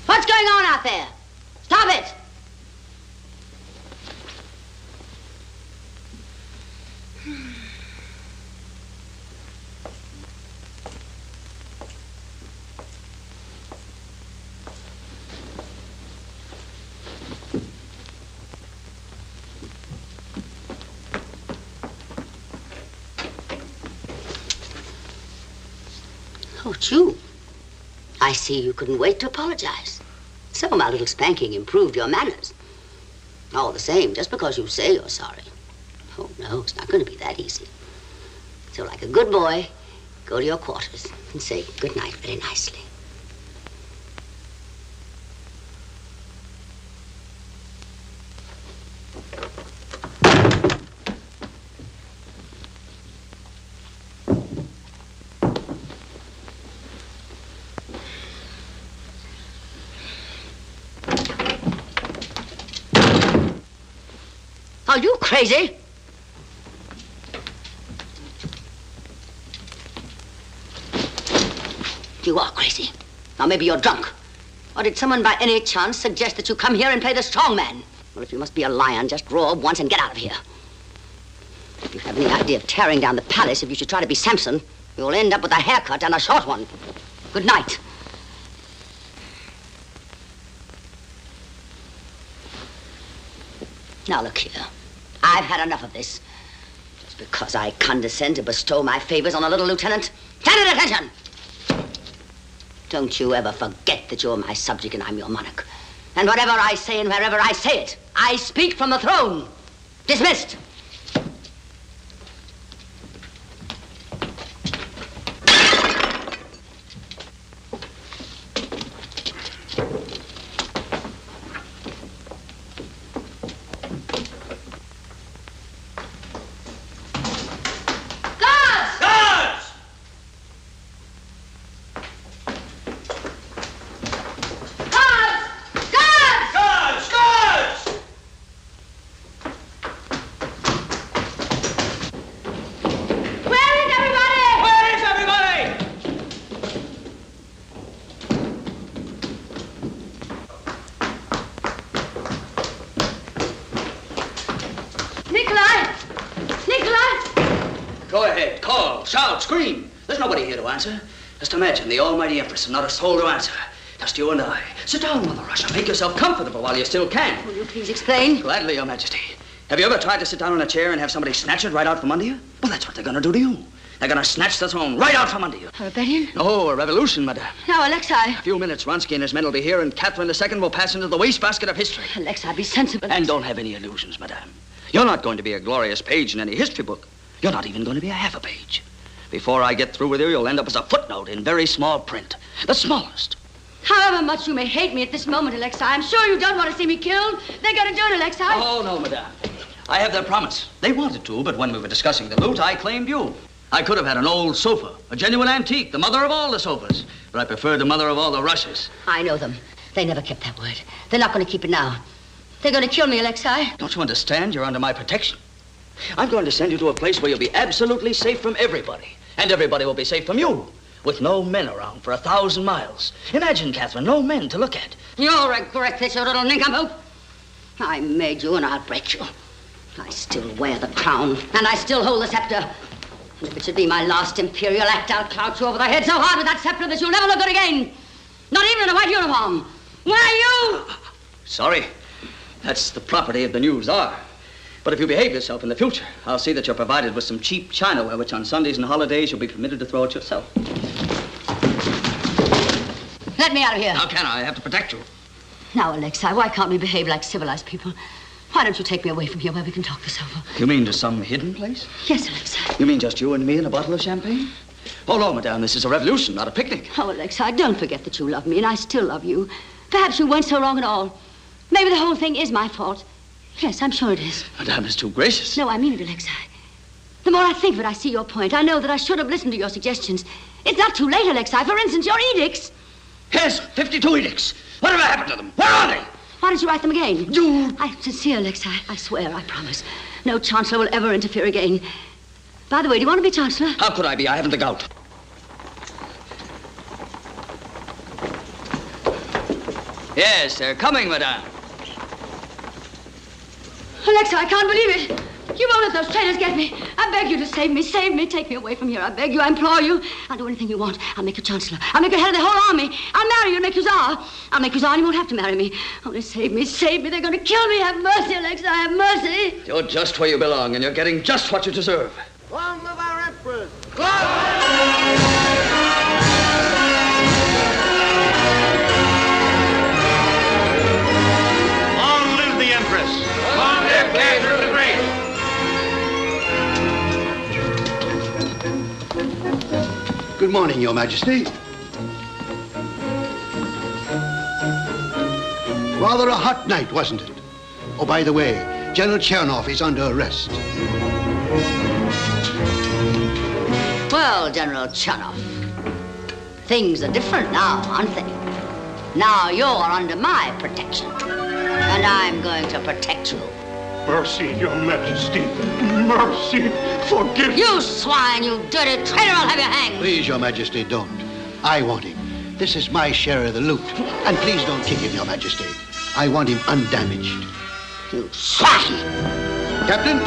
What's going on out there? Stop it! Oh, it's you. I see you couldn't wait to apologize. So my little spanking improved your manners. All the same, just because you say you're sorry. Oh, no, it's not going to be that easy. So like a good boy, go to your quarters and say good night very nicely. Are you crazy? You are crazy. Now, maybe you're drunk. Or did someone by any chance suggest that you come here and play the strong man? Well, if you must be a lion, just roar once and get out of here. If you have any idea of tearing down the palace, if you should try to be Samson, you'll end up with a haircut and a short one. Good night. Now, look here. I've had enough of this. Just because I condescend to bestow my favors on a little lieutenant. Stand at attention! Don't you ever forget that you're my subject and I'm your monarch. And whatever I say and wherever I say it, I speak from the throne. Dismissed.
Scream. There's nobody here to answer. Just imagine the almighty Empress and not a soul to answer. Just you and I. Sit down, Mother Russia. Make yourself comfortable while you still can.
Will you please explain?
Gladly, Your Majesty. Have you ever tried to sit down in a chair and have somebody snatch it right out from under you? Well, that's what they're going to do to you. They're going to snatch the throne right out from under you.
A rebellion?
Oh, a revolution, madame.
Now, Alexei.
A few minutes, Vronsky and his men will be here, and Catherine II will pass into the wastebasket of history.
Alexei, be sensible.
And don't have any illusions, madame. You're not going to be a glorious page in any history book. You're not even going to be a half a page. Before I get through with you, you'll end up as a footnote in very small print. The smallest.
However much you may hate me at this moment, Alexei, I'm sure you don't want to see me killed. They're going to do it, Alexei.
Oh, no, madame. I have their promise. They wanted to, but when we were discussing the loot, I claimed you. I could have had an old sofa, a genuine antique, the mother of all the sofas. But I preferred the mother of all the rushes.
I know them. They never kept that word. They're not going to keep it now. They're going to kill me, Alexei.
Don't you understand? You're under my protection. I'm going to send you to a place where you'll be absolutely safe from everybody. And everybody will be safe from you, with no men around for 1,000 miles. Imagine, Catherine, no men to look at.
You'll regret this, you little nincompoop. I made you and I'll break you. I still wear the crown, and I still hold the scepter. And if it should be my last imperial act, I'll clout you over the head so hard with that scepter that you'll never look good again. Not even in a white uniform. Why, you...
Sorry. That's the property of the new Tsar. But if you behave yourself in the future, I'll see that you're provided with some cheap chinaware, which on Sundays and holidays you'll be permitted to throw at yourself.
Let me out of here.
How can I? I have to protect you.
Now, Alexei, why can't we behave like civilized people? Why don't you take me away from here where we can talk this over?
You mean to some hidden place?
Yes, Alexei.
You mean just you and me and a bottle of champagne? Oh, no, madame, this is a revolution, not a picnic.
Oh, Alexei, don't forget that you love me, and I still love you. Perhaps you weren't so wrong at all. Maybe the whole thing is my fault. Yes, I'm sure it is.
Madame is too gracious.
No, I mean it, Alexei. The more I think of it, I see your point. I know that I should have listened to your suggestions. It's not too late, Alexei. For instance, your edicts.
Yes, 52 edicts. Whatever happened to them? Where are they?
Why don't you write them again? I'm sincere, Alexei. I swear, I promise. No chancellor will ever interfere again. By the way, do you want to be chancellor?
How could I be? I haven't the gout. Yes, they're coming, madame.
Alexei, I can't believe it. You won't let those traitors get me. I beg you to save me. Save me. Take me away from here. I beg you. I implore you. I'll do anything you want. I'll make you chancellor. I'll make you head of the whole army. I'll marry you and make you Tsar. I'll make you Tsar and you won't have to marry me. Only save me. Save me. They're going to kill me. Have mercy, Alexei. Have mercy.
You're just where you belong, and you're getting just what you deserve.
Long live our Empress!
Long live the Empress!
Long live Catherine the Great!
Good morning, Your Majesty. Rather a hot night, wasn't it? Oh, by the way, General Chernoff is under arrest.
Well, General Chernoff, things are different now, aren't they? Now you're under my protection, and I'm going to protect you.
Mercy, Your Majesty. Mercy. Forgive me.
You swine, you dirty traitor, I'll have you hanged.
Please, Your Majesty, don't. I want him. This is my share of the loot. And please don't kick him, Your Majesty. I want him undamaged.
You swine!
Captain?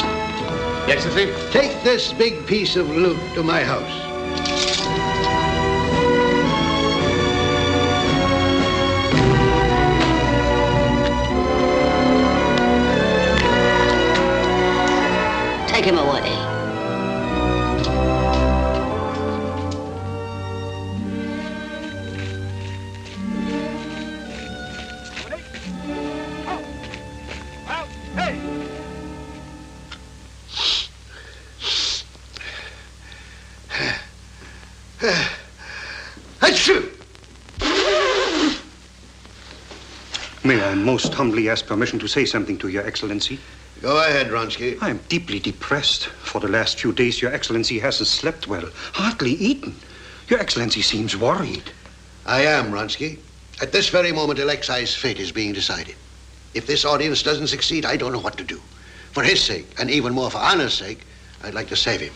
Yes, Excellency?
Take this big piece of loot to my house.
Take him away.
Achoo!
May I most humbly ask permission to say something to Your Excellency?
Go ahead, Vronsky.
I am deeply depressed. For the last few days, Your Excellency hasn't slept well, hardly eaten. Your Excellency seems worried.
I am, Vronsky. At this very moment, Alexei's fate is being decided. If this audience doesn't succeed, I don't know what to do. For his sake, and even more for honor's sake, I'd like to save him.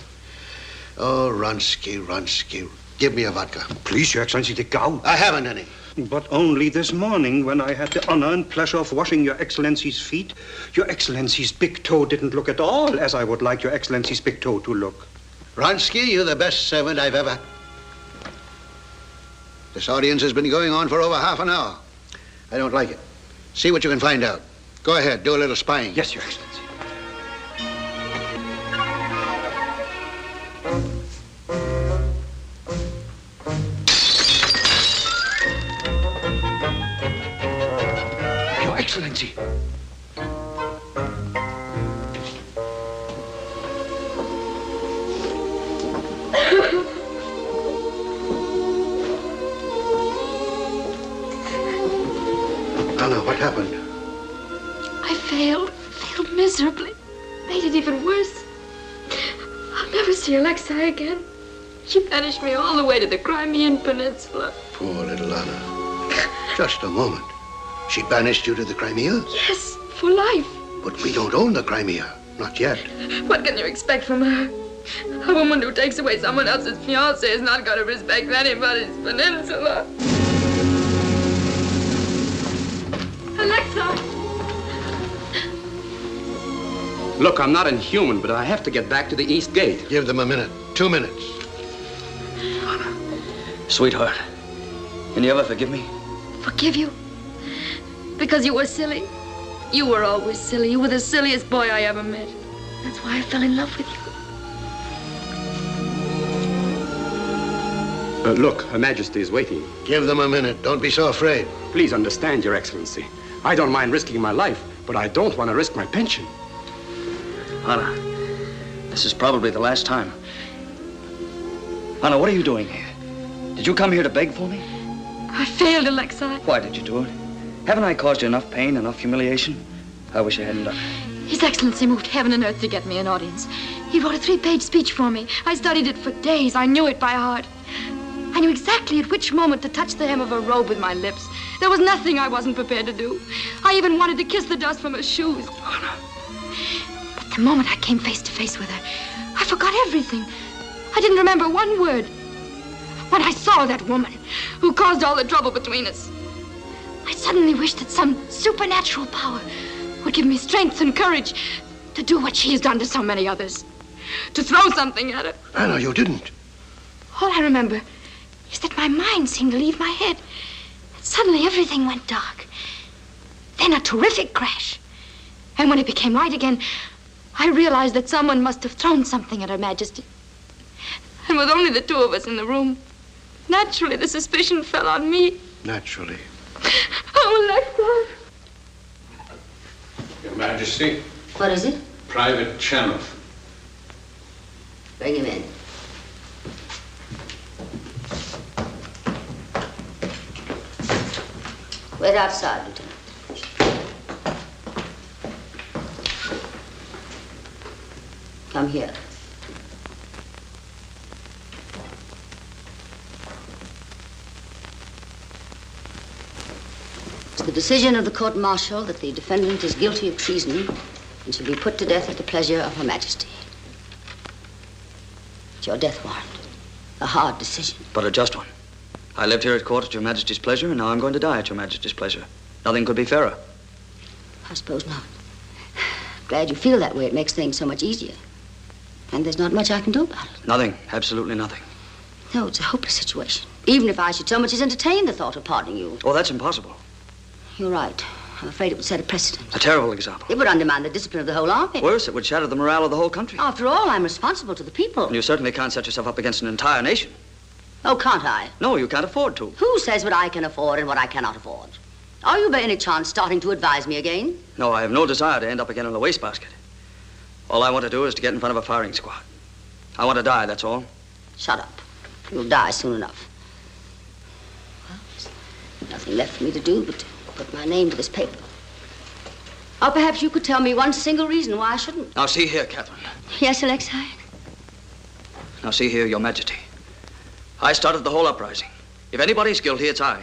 Oh, Vronsky, give me a vodka.
Please, Your Excellency, the gout.
I haven't any.
But only this morning, when I had the honor and pleasure of washing Your Excellency's feet, Your Excellency's big toe didn't look at all as I would like Your Excellency's big toe to look.
Vronsky, you're the best servant I've ever... This audience has been going on for over half an hour. I don't like it. See what you can find out. Go ahead, do a little spying.
Yes, Your Excellency. Your Excellency.
Anna, what happened?
I failed miserably. Made it even worse. I'll never see Alexei again. She banished me all the way to the Crimean Peninsula.
Poor little Anna. Just a moment. She banished you to the Crimea?
Yes, for life.
But we don't own the Crimea. Not yet.
What can you expect from her? A woman who takes away someone else's fiancé is not going to respect anybody's peninsula. Alexa!
Look, I'm not inhuman, but I have to get back to the East Gate.
Give them a minute. 2 minutes.
Sweetheart, can you ever forgive me?
Forgive you? Because you were silly? You were always silly. You were the silliest boy I ever met. That's why I fell in love with you.
Look, Her Majesty is waiting.
Give them a minute. Don't be so afraid.
Please understand, Your Excellency. I don't mind risking my life, but I don't want to risk my pension.
Anna, this is probably the last time. Anna, what are you doing here? Did you come here to beg for me?
I failed, Alexei.
Why did you do it? Haven't I caused you enough pain, enough humiliation? I wish I hadn't done it.
His Excellency moved heaven and earth to get me an audience. He wrote a 3-page speech for me. I studied it for days. I knew it by heart. I knew exactly at which moment to touch the hem of her robe with my lips. There was nothing I wasn't prepared to do. I even wanted to kiss the dust from her shoes.
Anna.
But the moment I came face to face with her, I forgot everything. I didn't remember one word. When I saw that woman who caused all the trouble between us, I suddenly wished that some supernatural power would give me strength and courage to do what she has done to so many others. To throw something at her.
Anna, you didn't.
All I remember is that my mind seemed to leave my head. And suddenly everything went dark. Then a terrific crash. And when it became light again, I realized that someone must have thrown something at Her Majesty. And with only the two of us in the room, naturally the suspicion fell on me.
Naturally.
Oh, Alexei!
Your Majesty.
What is it?
Private Chernoff.
Bring him in. Wait outside, Lieutenant. Come here. It's the decision of the court-martial that the defendant is guilty of treason and shall be put to death at the pleasure of Her Majesty. It's your death warrant. A hard decision.
But a just one. I lived here at court at Your Majesty's pleasure, and now I'm going to die at Your Majesty's pleasure. Nothing could be fairer.
I suppose not. Glad you feel that way. It makes things so much easier. And there's not much I can do about it.
Nothing. Absolutely nothing.
No, it's a hopeless situation. Even if I should so much as entertain the thought of pardoning you.
Oh, that's impossible.
You're right. I'm afraid it would set a precedent.
A terrible example.
It would undermine the discipline of the whole army.
Worse, it would shatter the morale of the whole country.
After all, I'm responsible to the people.
And you certainly can't set yourself up against an entire nation.
Oh, can't I?
No, you can't afford to.
Who says what I can afford and what I cannot afford? Are you by any chance starting to advise me again?
No, I have no desire to end up again in the wastebasket. All I want to do is to get in front of a firing squad. I want to die, that's all.
Shut up. You'll die soon enough. Well, there's nothing left for me to do but to put my name to this paper. Or perhaps you could tell me one single reason why I shouldn't.
Now, see here, Catherine.
Yes, Alexei?
Now, see here, Your Majesty. I started the whole uprising. If anybody's guilty, it's I.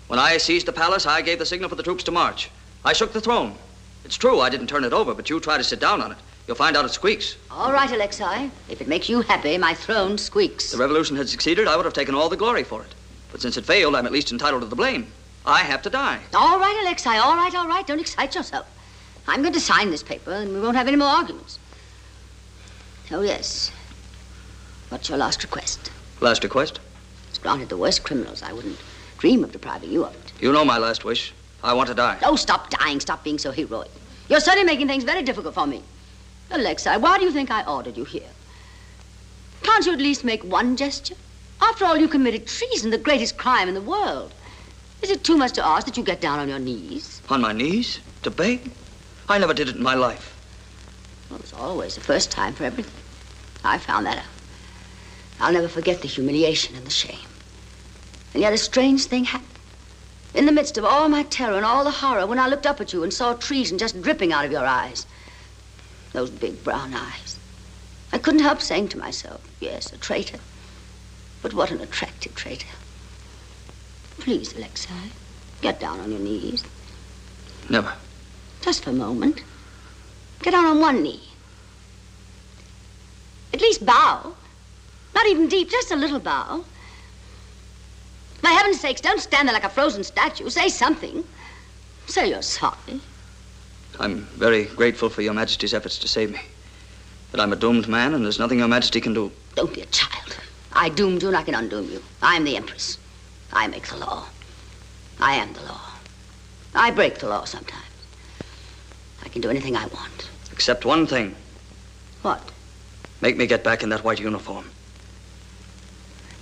When I seized the palace, I gave the signal for the troops to march. I shook the throne. It's true, I didn't turn it over, but you try to sit down on it. You'll find out it squeaks.
All right, Alexei. If it makes you happy, my throne squeaks.
If the revolution had succeeded, I would have taken all the glory for it. But since it failed, I'm at least entitled to the blame. I have to die.
All right, Alexei. All right. Don't excite yourself. I'm going to sign this paper, and we won't have any more arguments. Oh, yes. What's your last request?
Last request?
It's granted the worst criminals. I wouldn't dream of depriving you of it.
You know my last wish. I want to die.
Oh, stop dying. Stop being so heroic. You're certainly making things very difficult for me. Alexei, why do you think I ordered you here? Can't you at least make one gesture? After all, you committed treason, the greatest crime in the world. Is it too much to ask that you get down on your knees?
On my knees? To beg? I never did it in my life.
Well, there's always a first time for everything. I found that out. I'll never forget the humiliation and the shame. And yet a strange thing happened. In the midst of all my terror and all the horror, when I looked up at you and saw treason just dripping out of your eyes, those big brown eyes, I couldn't help saying to myself, yes, a traitor, but what an attractive traitor. Please, Alexei, get down on your knees.
Never.
Just for a moment. Get down on one knee. At least bow. Not even deep, just a little bow. For heaven's sakes, don't stand there like a frozen statue. Say something. Say you're sorry.
I'm very grateful for Your Majesty's efforts to save me. But I'm a doomed man, and there's nothing Your Majesty can do.
Don't be a child. I doomed you, and I can undoom you. I'm the Empress. I make the law. I am the law. I break the law sometimes. I can do anything I want.
Except one thing.
What?
Make me get back in that white uniform.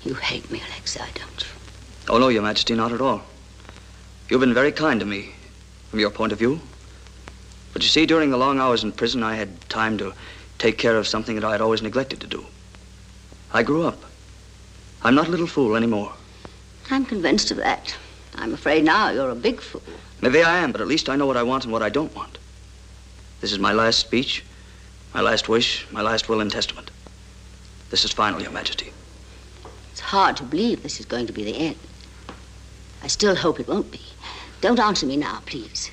You hate me, Alexei, don't you?
Oh, no, Your Majesty, not at all. You've been very kind to me, from your point of view. But you see, during the long hours in prison, I had time to take care of something that I had always neglected to do. I grew up. I'm not a little fool anymore.
I'm convinced of that. I'm afraid now you're a big fool.
Maybe I am, but at least I know what I want and what I don't want. This is my last speech, my last wish, my last will and testament. This is final, Your Majesty.
It's hard to believe this is going to be the end. I still hope it won't be. Don't answer me now, please.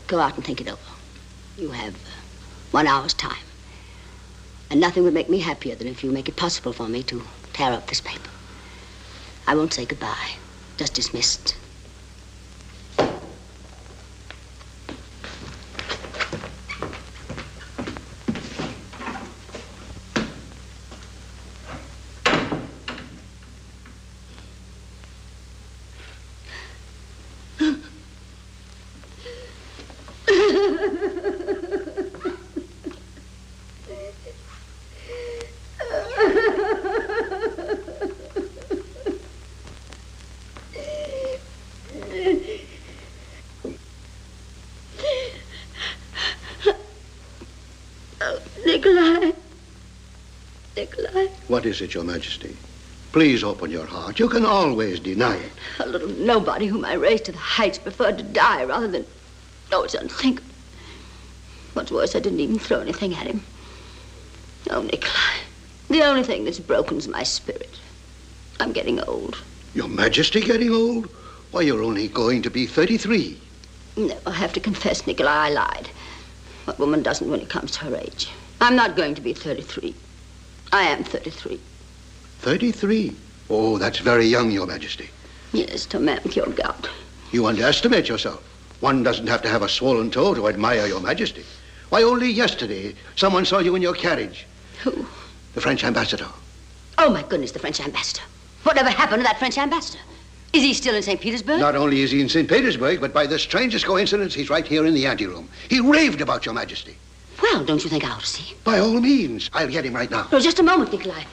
Go out and think it over. You have 1 hour's time. And nothing would make me happier than if you make it possible for me to tear up this paper. I won't say goodbye. Just dismissed.
What is it, Your Majesty? Please open your heart. You can always deny it.
A little nobody whom I raised to the heights preferred to die rather than... Oh, it's unthinkable. What's worse, I didn't even throw anything at him. Oh, Nikolai, the only thing that's broken is my spirit. I'm getting old.
Your Majesty getting old? Why, you're only going to be 33.
No, I have to confess, Nikolai, I lied. What woman doesn't when it comes to her age? I'm not going to be 33. I am 33.
33? Oh, that's very young, Your Majesty.
Yes, to a man with your gout.
You underestimate yourself. One doesn't have to have a swollen toe to admire Your Majesty. Why, only yesterday, someone saw you in your carriage.
Who?
The French ambassador.
Oh, my goodness, the French ambassador. Whatever happened to that French ambassador? Is he still in St. Petersburg?
Not only is he in St. Petersburg, but by the strangest coincidence, he's right here in the anteroom. He raved about Your Majesty.
Well, don't you think I ought to see him?
By all means. I'll get him right now.
No, just a moment, Nikolai.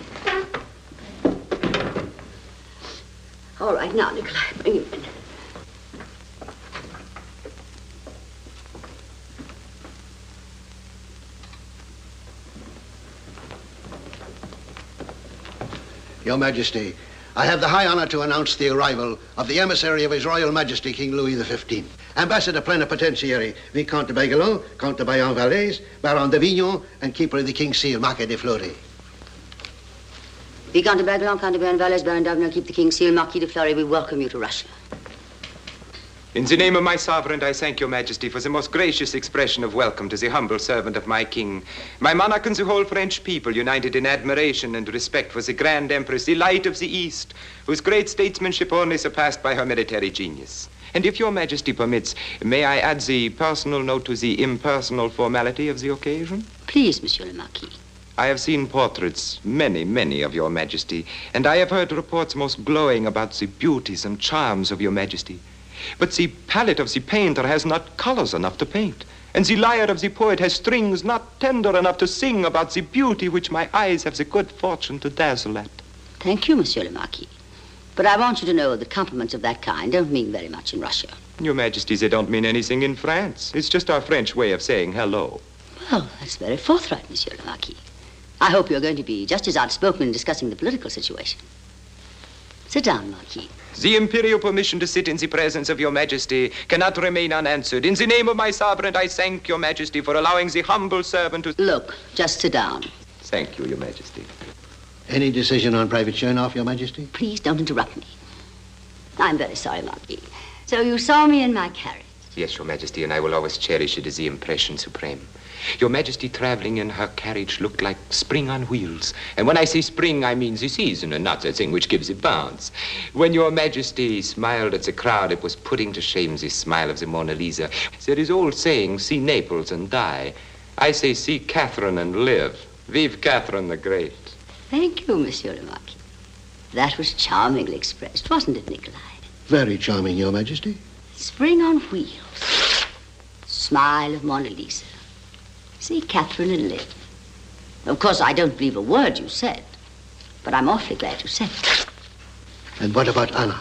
All right, now, Nikolai, bring him in.
Your Majesty, I have the high honor to announce the arrival of the emissary of His Royal Majesty, King Louis XV. Ambassador Plenipotentiary, Vicomte de Baguelon, Comte de Bayon-Valais, Baron d'Avignon, and Keeper of the King's Seal, Marquis de Fleury.
Vicomte de Baguelon, Comte de Bayon-Valais, Baron d'Avignon, keep the King's Seal, Marquis de Fleury, we welcome you to Russia.
In the name of my sovereign, I thank your majesty for the most gracious expression of welcome to the humble servant of my king, my monarch and the whole French people, united in admiration and respect for the grand empress, the light of the East, whose great statesmanship only surpassed by her military genius. And if your majesty permits, may I add the personal note to the impersonal formality of the occasion?
Please, Monsieur le Marquis.
I have seen portraits, many of your majesty, and I have heard reports most glowing about the beauties and charms of your majesty. But the palette of the painter has not colors enough to paint, and the lyre of the poet has strings not tender enough to sing about the beauty which my eyes have the good fortune to dazzle at.
Thank you, Monsieur le Marquis. But I want you to know that compliments of that kind don't mean very much in Russia.
Your Majesty, they don't mean anything in France. It's just our French way of saying hello.
Well, that's very forthright, Monsieur le Marquis. I hope you're going to be just as outspoken in discussing the political situation. Sit down, Marquis.
The imperial permission to sit in the presence of your majesty cannot remain unanswered. In the name of my sovereign, I thank your majesty for allowing the humble servant to...
Look, just sit down.
Thank you, your majesty.
Any decision on Private Chernoff, your majesty?
Please don't interrupt me. I'm very sorry, Marquis. So you saw me in my carriage?
Yes, your majesty, and I will always cherish it as the impression supreme. Your majesty traveling in her carriage looked like spring on wheels. And when I say spring, I mean the season and not the thing which gives it bounds. When your majesty smiled at the crowd, it was putting to shame the smile of the Mona Lisa. There is old saying, see Naples and die. I say, see Catherine and live. Vive Catherine the Great.
Thank you, Monsieur le Marquis. That was charmingly expressed, wasn't it, Nikolai?
Very charming, your majesty.
Spring on wheels. Smile of Mona Lisa. See Catherine and live. Of course, I don't believe a word you said, but I'm awfully glad you said it.
And what about Anna?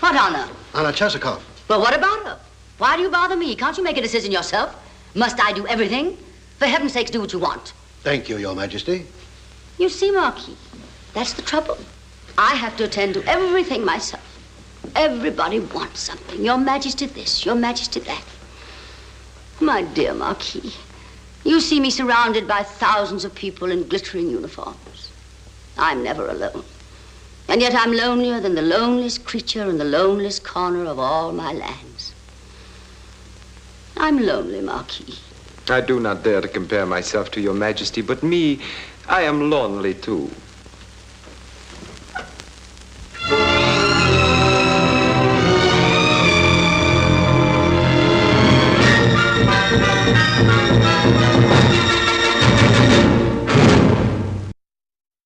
What Anna?
Anna Chesikov.
Well, what about her? Why do you bother me? Can't you make a decision yourself? Must I do everything? For heaven's sakes, do what you want.
Thank you, your majesty.
You see, Marquis, that's the trouble. I have to attend to everything myself. Everybody wants something. Your Majesty this, your Majesty that. My dear Marquis, you see me surrounded by thousands of people in glittering uniforms. I'm never alone. And yet I'm lonelier than the loneliest creature in the loneliest corner of all my lands. I'm lonely, Marquis.
I do not dare to compare myself to your majesty, but me, I am lonely too.